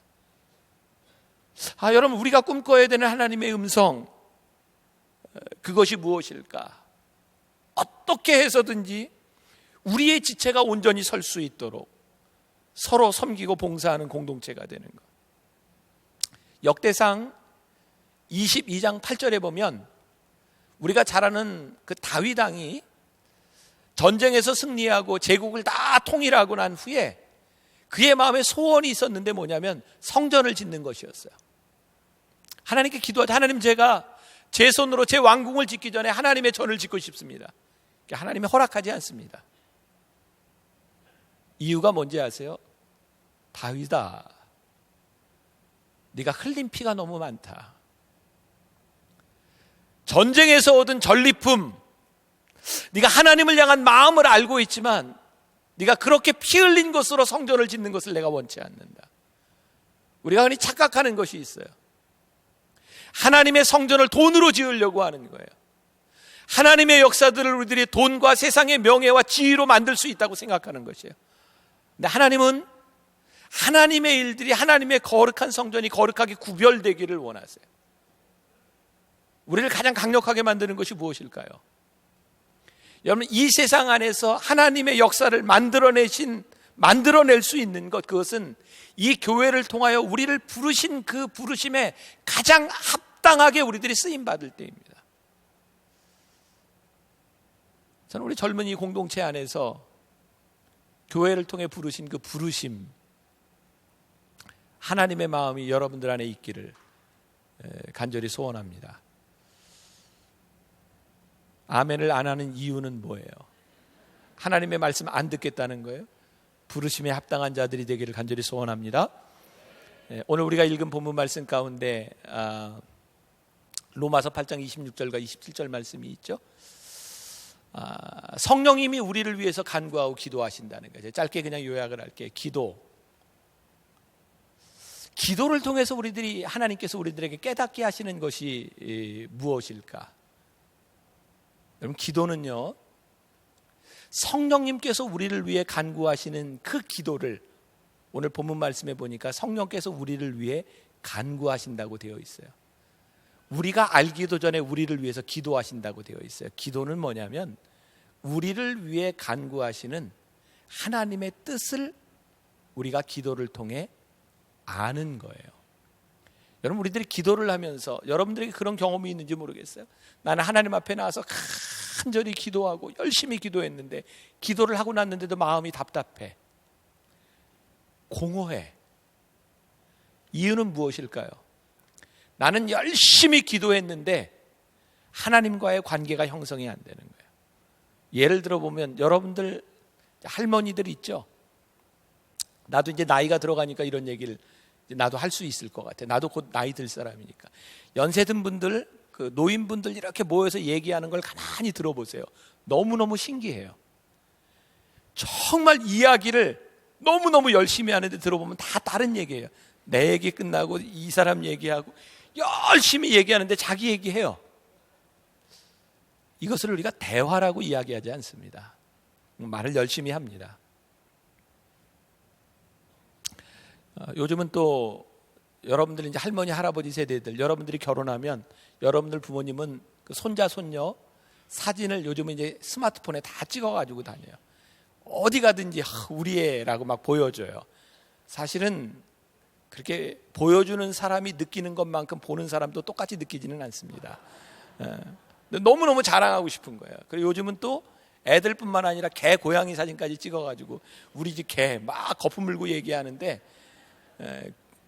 여러분, 우리가 꿈꿔야 되는 하나님의 음성, 그것이 무엇일까? 어떻게 해서든지 우리의 지체가 온전히 설 수 있도록 서로 섬기고 봉사하는 공동체가 되는 것. 역대상 22장 8절에 보면 우리가 잘 아는 그 다윗 왕이 전쟁에서 승리하고 제국을 다 통일하고 난 후에 그의 마음에 소원이 있었는데 뭐냐면 성전을 짓는 것이었어요. 하나님께 기도하자. 하나님, 제가 제 손으로 제 왕궁을 짓기 전에 하나님의 전을 짓고 싶습니다. 하나님이 허락하지 않습니다. 이유가 뭔지 아세요? 다윗아, 네가 흘린 피가 너무 많다. 전쟁에서 얻은 전리품, 네가 하나님을 향한 마음을 알고 있지만 네가 그렇게 피 흘린 것으로 성전을 짓는 것을 내가 원치 않는다. 우리가 흔히 착각하는 것이 있어요. 하나님의 성전을 돈으로 지으려고 하는 거예요. 하나님의 역사들을 우리들이 돈과 세상의 명예와 지위로 만들 수 있다고 생각하는 것이에요. 근데 하나님은 하나님의 일들이, 하나님의 거룩한 성전이 거룩하게 구별되기를 원하세요. 우리를 가장 강력하게 만드는 것이 무엇일까요? 여러분, 이 세상 안에서 하나님의 역사를 만들어낼 수 있는 것, 그것은 이 교회를 통하여 우리를 부르신 그 부르심에 가장 합당하게 우리들이 쓰임받을 때입니다. 저는 우리 젊은 이 공동체 안에서 교회를 통해 부르신 그 부르심, 하나님의 마음이 여러분들 안에 있기를 간절히 소원합니다. 아멘을 안 하는 이유는 뭐예요? 하나님의 말씀 안 듣겠다는 거예요? 부르심에 합당한 자들이 되기를 간절히 소원합니다. 오늘 우리가 읽은 본문 말씀 가운데 로마서 8장 26절과 27절 말씀이 있죠. 성령님이 우리를 위해서 간구하고 기도하신다는 거죠. 짧게 그냥 요약을 할게요. 기도를 통해서 우리들이, 하나님께서 우리들에게 깨닫게 하시는 것이 무엇일까? 여러분, 기도는요, 성령님께서 우리를 위해 간구하시는 그 기도를 오늘 본문 말씀에 보니까 성령께서 우리를 위해 간구하신다고 되어 있어요. 우리가 알기도 전에 우리를 위해서 기도하신다고 되어 있어요. 기도는 뭐냐면 우리를 위해 간구하시는 하나님의 뜻을 우리가 기도를 통해 아는 거예요. 여러분, 우리들이 기도를 하면서 여러분들에게 그런 경험이 있는지 모르겠어요. 나는 하나님 앞에 나와서 간절히 기도하고 열심히 기도했는데 기도를 하고 났는데도 마음이 답답해, 공허해. 이유는 무엇일까요? 나는 열심히 기도했는데 하나님과의 관계가 형성이 안 되는 거예요. 예를 들어 보면 여러분들 할머니들 있죠. 나도 이제 나이가 들어가니까 이런 얘기를 나도 할 수 있을 것 같아. 나도 곧 나이 들 사람이니까. 연세 든 분들, 그 노인분들 이렇게 모여서 얘기하는 걸 가만히 들어보세요. 너무너무 신기해요. 정말 이야기를 너무너무 열심히 하는데 들어보면 다 다른 얘기예요. 내 얘기 끝나고 이 사람 얘기하고 열심히 얘기하는데 자기 얘기해요. 이것을 우리가 대화라고 이야기하지 않습니다. 말을 열심히 합니다. 요즘은 또 여러분들 이제 할머니 할아버지 세대들, 여러분들이 결혼하면 여러분들 부모님은 그 손자 손녀 사진을 요즘은 이제 스마트폰에 다 찍어가지고 다녀요. 어디 가든지 우리 애라고 막 보여줘요. 사실은 그렇게 보여주는 사람이 느끼는 것만큼 보는 사람도 똑같이 느끼지는 않습니다. 너무너무 자랑하고 싶은 거예요. 그리고 요즘은 또 애들뿐만 아니라 개 고양이 사진까지 찍어가지고 우리 집 개 막 거품 물고 얘기하는데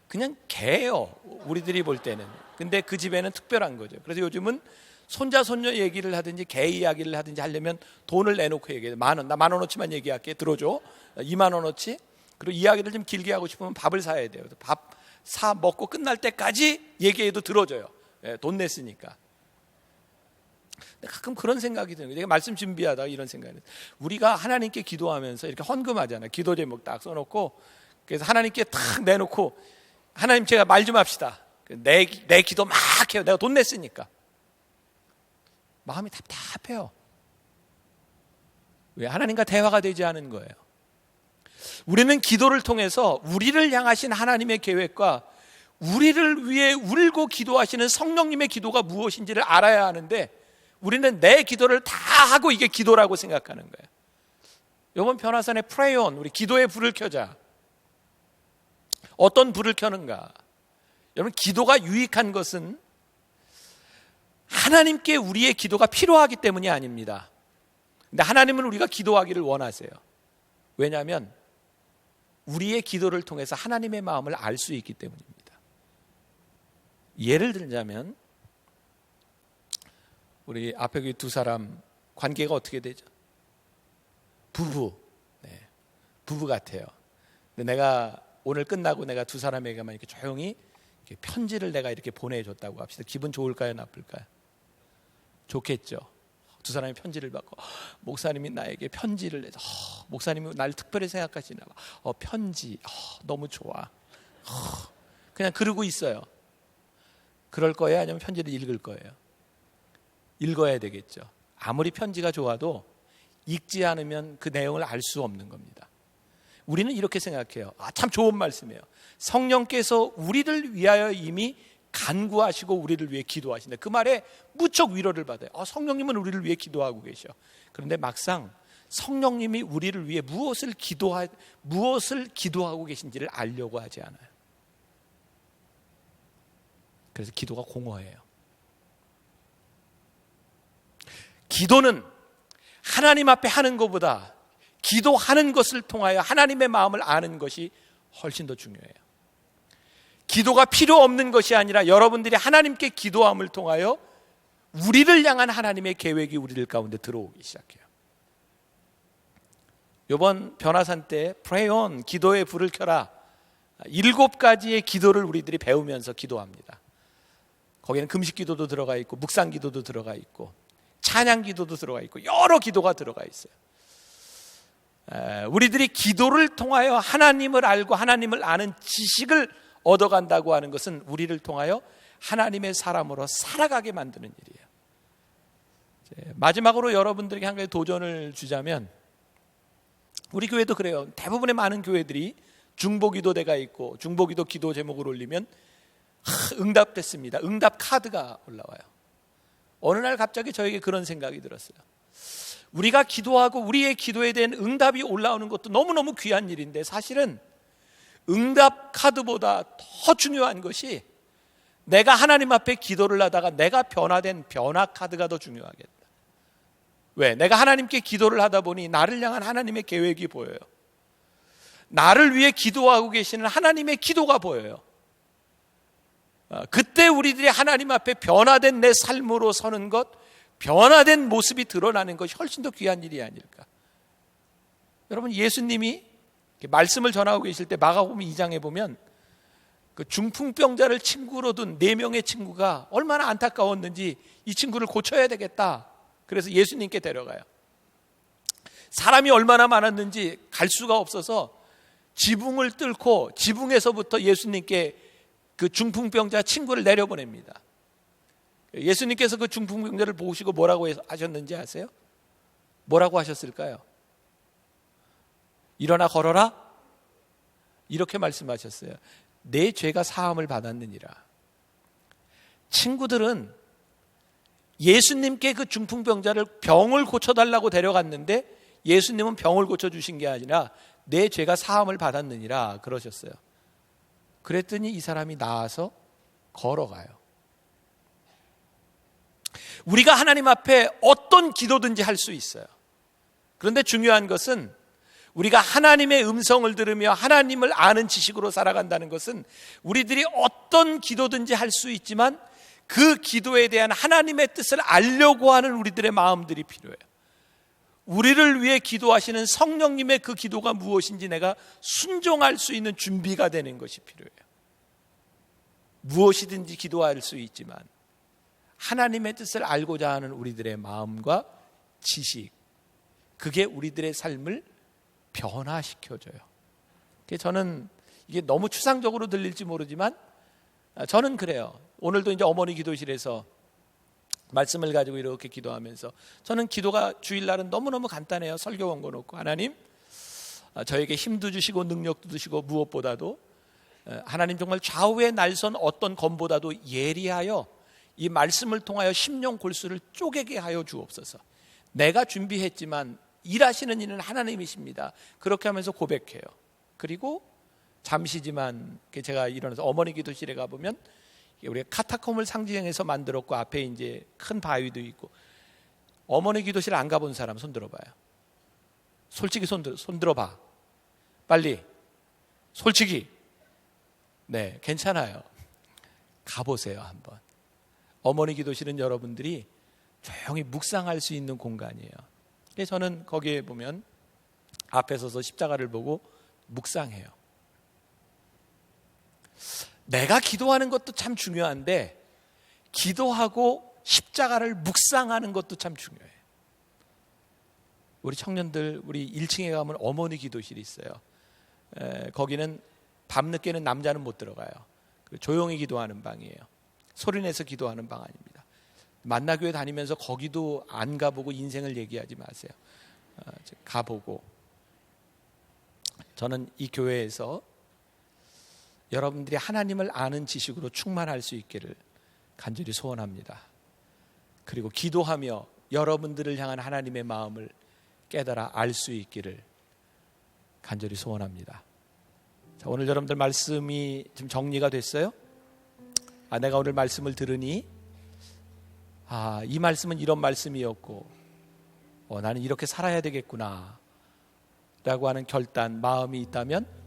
그냥 개예요, 우리들이 볼 때는. 근데 그 집에는 특별한 거죠. 그래서 요즘은 손자 손녀 얘기를 하든지 개 이야기를 하든지 하려면 돈을 내놓고 얘기해요. 나 10,000원어치만 얘기할게, 들어줘. 20,000원어치. 그리고 이야기를 좀 길게 하고 싶으면 밥을 사야 돼요. 밥 사 먹고 끝날 때까지 얘기해도 들어줘요. 돈 냈으니까. 가끔 그런 생각이 드는 거예요. 내가 말씀 준비하다가 이런 생각이 들어요. 우리가 하나님께 기도하면서 이렇게 헌금하잖아요. 기도 제목 딱 써놓고, 그래서 하나님께 탁 내놓고, 하나님 제가 말 좀 합시다. 내 기도 막 해요. 내가 돈 냈으니까. 마음이 답답해요. 왜? 하나님과 대화가 되지 않은 거예요. 우리는 기도를 통해서 우리를 향하신 하나님의 계획과 우리를 위해 울고 기도하시는 성령님의 기도가 무엇인지를 알아야 하는데, 우리는 내 기도를 다 하고 이게 기도라고 생각하는 거예요. 이번 변화산의 프레이온, 우리 기도의 불을 켜자. 어떤 불을 켜는가? 여러분, 기도가 유익한 것은 하나님께 우리의 기도가 필요하기 때문이 아닙니다. 근데 하나님은 우리가 기도하기를 원하세요. 왜냐하면 우리의 기도를 통해서 하나님의 마음을 알 수 있기 때문입니다. 예를 들자면 우리 앞에 두 사람 관계가 어떻게 되죠? 부부. 부부 같아요. 근데 내가 오늘 끝나고 내가 두 사람에게만 이렇게 조용히 이렇게 편지를 내가 이렇게 보내줬다고 합시다. 기분 좋을까요, 나쁠까요? 좋겠죠. 두 사람이 편지를 받고, 목사님이 나에게 편지를 내서, 목사님이 날 특별히 생각하시나 봐. 편지, 너무 좋아. 그냥 그러고 있어요. 그럴 거예요? 아니면 편지를 읽을 거예요? 읽어야 되겠죠. 아무리 편지가 좋아도 읽지 않으면 그 내용을 알 수 없는 겁니다. 우리는 이렇게 생각해요. 참 좋은 말씀이에요. 성령께서 우리를 위하여 이미 간구하시고 우리를 위해 기도하신다. 그 말에 무척 위로를 받아요. 성령님은 우리를 위해 기도하고 계셔. 그런데 막상 성령님이 우리를 위해 무엇을 기도하고 계신지를 알려고 하지 않아요. 그래서 기도가 공허해요. 기도는 하나님 앞에 하는 것보다 기도하는 것을 통하여 하나님의 마음을 아는 것이 훨씬 더 중요해요. 기도가 필요 없는 것이 아니라 여러분들이 하나님께 기도함을 통하여 우리를 향한 하나님의 계획이 우리들 가운데 들어오기 시작해요. 이번 변화산 때 프레이온, 기도의 불을 켜라, 7가지의 기도를 우리들이 배우면서 기도합니다. 거기는 금식 기도도 들어가 있고 묵상 기도도 들어가 있고 찬양 기도도 들어가 있고 여러 기도가 들어가 있어요. 우리들이 기도를 통하여 하나님을 알고 하나님을 아는 지식을 얻어간다고 하는 것은 우리를 통하여 하나님의 사람으로 살아가게 만드는 일이에요. 마지막으로 여러분들에게 한 가지 도전을 주자면, 우리 교회도 그래요. 대부분의 많은 교회들이 중보기도대가 있고 중보기도 기도 제목을 올리면 응답됐습니다. 응답 카드가 올라와요. 어느 날 갑자기 저에게 그런 생각이 들었어요. 우리가 기도하고 우리의 기도에 대한 응답이 올라오는 것도 너무너무 귀한 일인데, 사실은 응답 카드보다 더 중요한 것이 내가 하나님 앞에 기도를 하다가 내가 변화된 변화 카드가 더 중요하겠다. 왜? 내가 하나님께 기도를 하다 보니 나를 향한 하나님의 계획이 보여요. 나를 위해 기도하고 계시는 하나님의 기도가 보여요. 그때 우리들이 하나님 앞에 변화된 내 삶으로 서는 것, 변화된 모습이 드러나는 것이 훨씬 더 귀한 일이 아닐까. 여러분, 예수님이 말씀을 전하고 계실 때 마가복음 2장에 보면 그 중풍병자를 친구로 둔 4명의 친구가 얼마나 안타까웠는지 이 친구를 고쳐야 되겠다. 그래서 예수님께 데려가요. 사람이 얼마나 많았는지 갈 수가 없어서 지붕을 뚫고 지붕에서부터 예수님께 그 중풍병자 친구를 내려보냅니다. 예수님께서 그 중풍병자를 보시고 뭐라고 하셨는지 아세요? 뭐라고 하셨을까요? 일어나 걸어라. 이렇게 말씀하셨어요. 내 죄가 사함을 받았느니라. 친구들은 예수님께 그 중풍병자를 병을 고쳐달라고 데려갔는데 예수님은 병을 고쳐주신 게 아니라 내 죄가 사함을 받았느니라 그러셨어요. 그랬더니 이 사람이 나아서 걸어가요. 우리가 하나님 앞에 어떤 기도든지 할 수 있어요. 그런데 중요한 것은 우리가 하나님의 음성을 들으며 하나님을 아는 지식으로 살아간다는 것은 우리들이 어떤 기도든지 할 수 있지만 그 기도에 대한 하나님의 뜻을 알려고 하는 우리들의 마음들이 필요해요. 우리를 위해 기도하시는 성령님의 그 기도가 무엇인지 내가 순종할 수 있는 준비가 되는 것이 필요해요. 무엇이든지 기도할 수 있지만 하나님의 뜻을 알고자 하는 우리들의 마음과 지식, 그게 우리들의 삶을 변화시켜줘요. 저는 이게 너무 추상적으로 들릴지 모르지만 저는 그래요. 오늘도 이제 어머니 기도실에서 말씀을 가지고 이렇게 기도하면서 저는 기도가 주일날은 너무너무 간단해요. 설교 원고 놓고 하나님 저에게 힘도 주시고 능력도 주시고 무엇보다도 하나님 정말 좌우의 날선 어떤 검보다도 예리하여 이 말씀을 통하여 심령 골수를 쪼개게 하여 주옵소서. 내가 준비했지만 일하시는 이는 하나님이십니다. 그렇게 하면서 고백해요. 그리고 잠시지만 제가 일어나서 어머니 기도실에 가보면 우리가 카타콤을 상징해서 만들었고 앞에 이제 큰 바위도 있고, 어머니 기도실 안 가본 사람 손 들어봐요. 솔직히 손 들어봐. 빨리. 솔직히. 네, 괜찮아요. 가보세요 한번. 어머니 기도실은 여러분들이 조용히 묵상할 수 있는 공간이에요. 그래서 저는 거기에 보면 앞에 서서 십자가를 보고 묵상해요. 내가 기도하는 것도 참 중요한데 기도하고 십자가를 묵상하는 것도 참 중요해요. 우리 청년들, 우리 1층에 가면 어머니 기도실이 있어요. 거기는 밤늦게는 남자는 못 들어가요. 조용히 기도하는 방이에요. 소리내서 기도하는 방 아닙니다. 만나교회 다니면서 거기도 안 가보고 인생을 얘기하지 마세요. 가보고. 저는 이 교회에서 여러분들이 하나님을 아는 지식으로 충만할 수 있기를 간절히 소원합니다. 그리고 기도하며 여러분들을 향한 하나님의 마음을 깨달아 알 수 있기를 간절히 소원합니다. 자, 오늘 여러분들 말씀이 좀 정리가 됐어요? 내가 오늘 말씀을 들으니 이 말씀은 이런 말씀이었고 나는 이렇게 살아야 되겠구나 라고 하는 결단, 마음이 있다면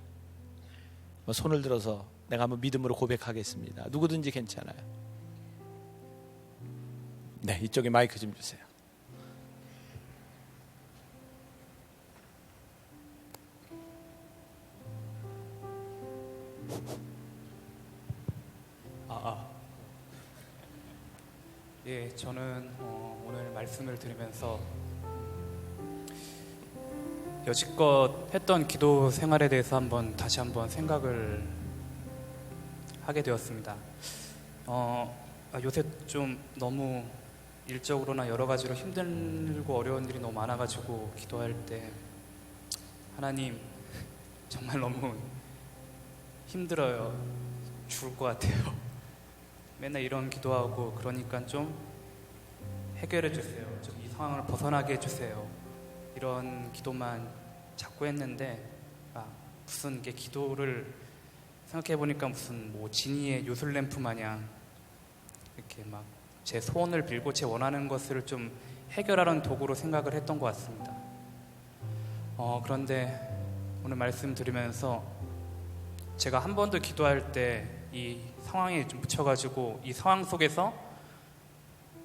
손을 들어서 내가 한번 믿음으로 고백하겠습니다. 누구든지 괜찮아요. 네, 이쪽에 마이크 좀 주세요. 예, 저는 오늘 말씀을 들으면서 여지껏 했던 기도 생활에 대해서 다시 한번 생각을 하게 되었습니다. 요새 좀 너무 일적으로나 여러 가지로 힘들고 어려운 일이 너무 많아가지고 기도할 때 하나님 정말 너무 힘들어요. 죽을 것 같아요. 맨날 이런 기도하고 그러니까 좀 해결해 주세요. 좀 이 상황을 벗어나게 해주세요. 이런 기도만 자꾸 했는데 무슨 게 기도를 생각해 보니까 무슨 지니의 요술램프 마냥 이렇게 막 제 소원을 빌고 제 원하는 것을 좀 해결하는 도구로 생각을 했던 것 같습니다. 그런데 오늘 말씀 들으면서 제가 한 번도 기도할 때 이 상황에 좀 묻혀가지고 이 상황 속에서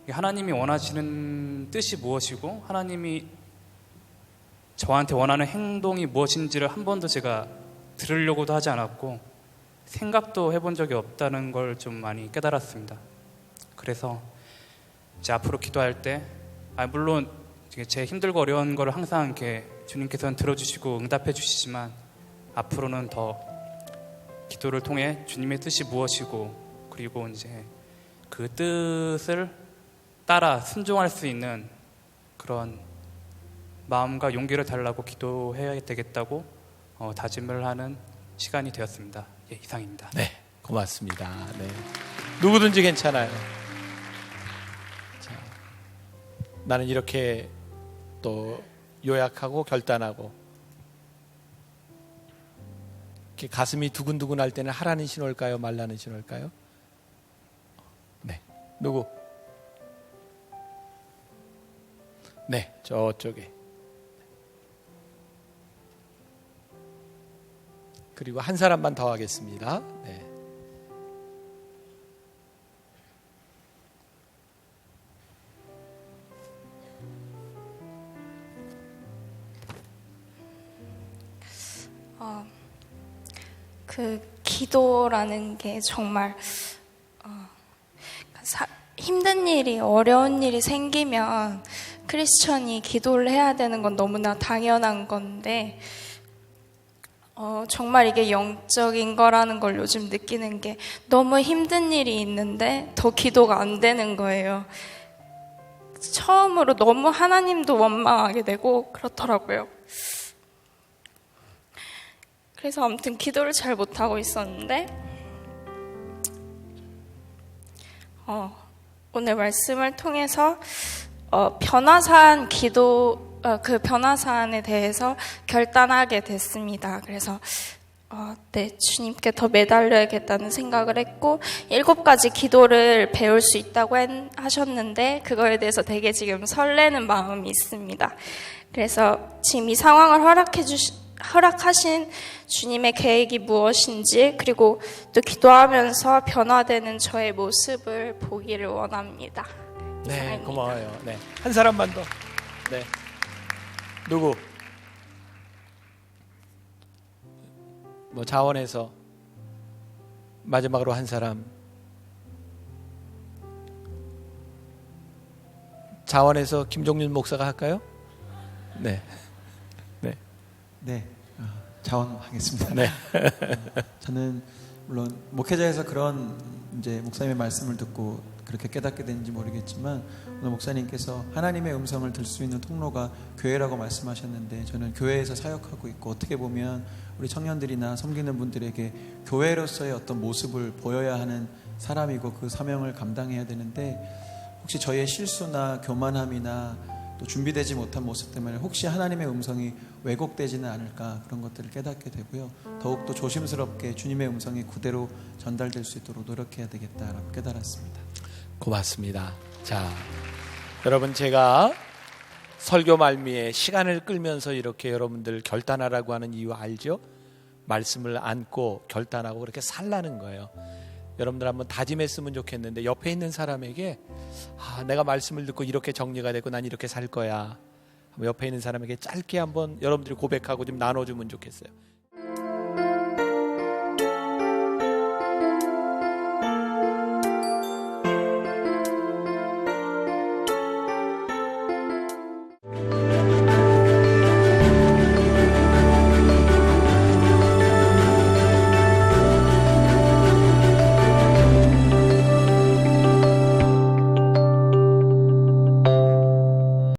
하나님이 원하시는 뜻이 무엇이고 하나님이 저한테 원하는 행동이 무엇인지를 한 번도 제가 들으려고도 하지 않았고 생각도 해본 적이 없다는 걸 좀 많이 깨달았습니다. 그래서 이제 앞으로 기도할 때 물론 제 힘들고 어려운 걸 항상 이렇게 주님께서는 들어주시고 응답해 주시지만 앞으로는 더 기도를 통해 주님의 뜻이 무엇이고 그리고 이제 그 뜻을 따라 순종할 수 있는 그런 마음과 용기를 달라고 기도해야 되겠다고 다짐을 하는 시간이 되었습니다. 예, 이상입니다. 네, 고맙습니다. 네, 누구든지 괜찮아요. 자, 나는 이렇게 또 요약하고 결단하고 이렇게 가슴이 두근두근 할 때는 하라는 신호일까요? 말라는 신호일까요? 네, 누구? 네, 저쪽에. 그리고 한 사람만 더 하겠습니다. 네. 그 기도라는 게 정말 힘든 일이, 어려운 일이 생기면 크리스천이 기도를 해야 되는 건 너무나 당연한 건데 정말 이게 영적인 거라는 걸 요즘 느끼는 게 너무 힘든 일이 있는데 더 기도가 안 되는 거예요. 처음으로 너무 하나님도 원망하게 되고 그렇더라고요. 그래서 아무튼 기도를 잘 못하고 있었는데 오늘 말씀을 통해서 변화산 기도 그 변화산에 대해서 결단하게 됐습니다. 그래서 네, 주님께 더 매달려야겠다는 생각을 했고 7가지 기도를 배울 수 있다고 하셨는데 그거에 대해서 되게 지금 설레는 마음이 있습니다. 그래서 지금 이 상황을 허락하신 주님의 계획이 무엇인지 그리고 또 기도하면서 변화되는 저의 모습을 보기를 원합니다. 네, 이상입니다. 고마워요. 네, 한 사람만 더. 네, 누구? 뭐 자원에서 마지막으로 한 사람. 자원에서 김종윤 목사가 할까요? 네, 네, 네, 자원하겠습니다. 네. 저는 물론 목회자에서 그런 이제 목사님의 말씀을 듣고 그렇게 깨닫게 되는지 모르겠지만 오늘 목사님께서 하나님의 음성을 들 수 있는 통로가 교회라고 말씀하셨는데 저는 교회에서 사역하고 있고 어떻게 보면 우리 청년들이나 섬기는 분들에게 교회로서의 어떤 모습을 보여야 하는 사람이고 그 사명을 감당해야 되는데 혹시 저희의 실수나 교만함이나 또 준비되지 못한 모습 때문에 혹시 하나님의 음성이 왜곡되지는 않을까 그런 것들을 깨닫게 되고요. 더욱더 조심스럽게 주님의 음성이 그대로 전달될 수 있도록 노력해야 되겠다라고 깨달았습니다. 고맙습니다. 자, 여러분 제가 설교 말미에 시간을 끌면서 이렇게 여러분들 결단하라고 하는 이유 알죠? 말씀을 안고 결단하고 그렇게 살라는 거예요. 여러분들 한번 다짐했으면 좋겠는데 옆에 있는 사람에게 내가 말씀을 듣고 이렇게 정리가 되고 난 이렇게 살 거야. 옆에 있는 사람에게 짧게 한번 여러분들이 고백하고 좀 나눠주면 좋겠어요.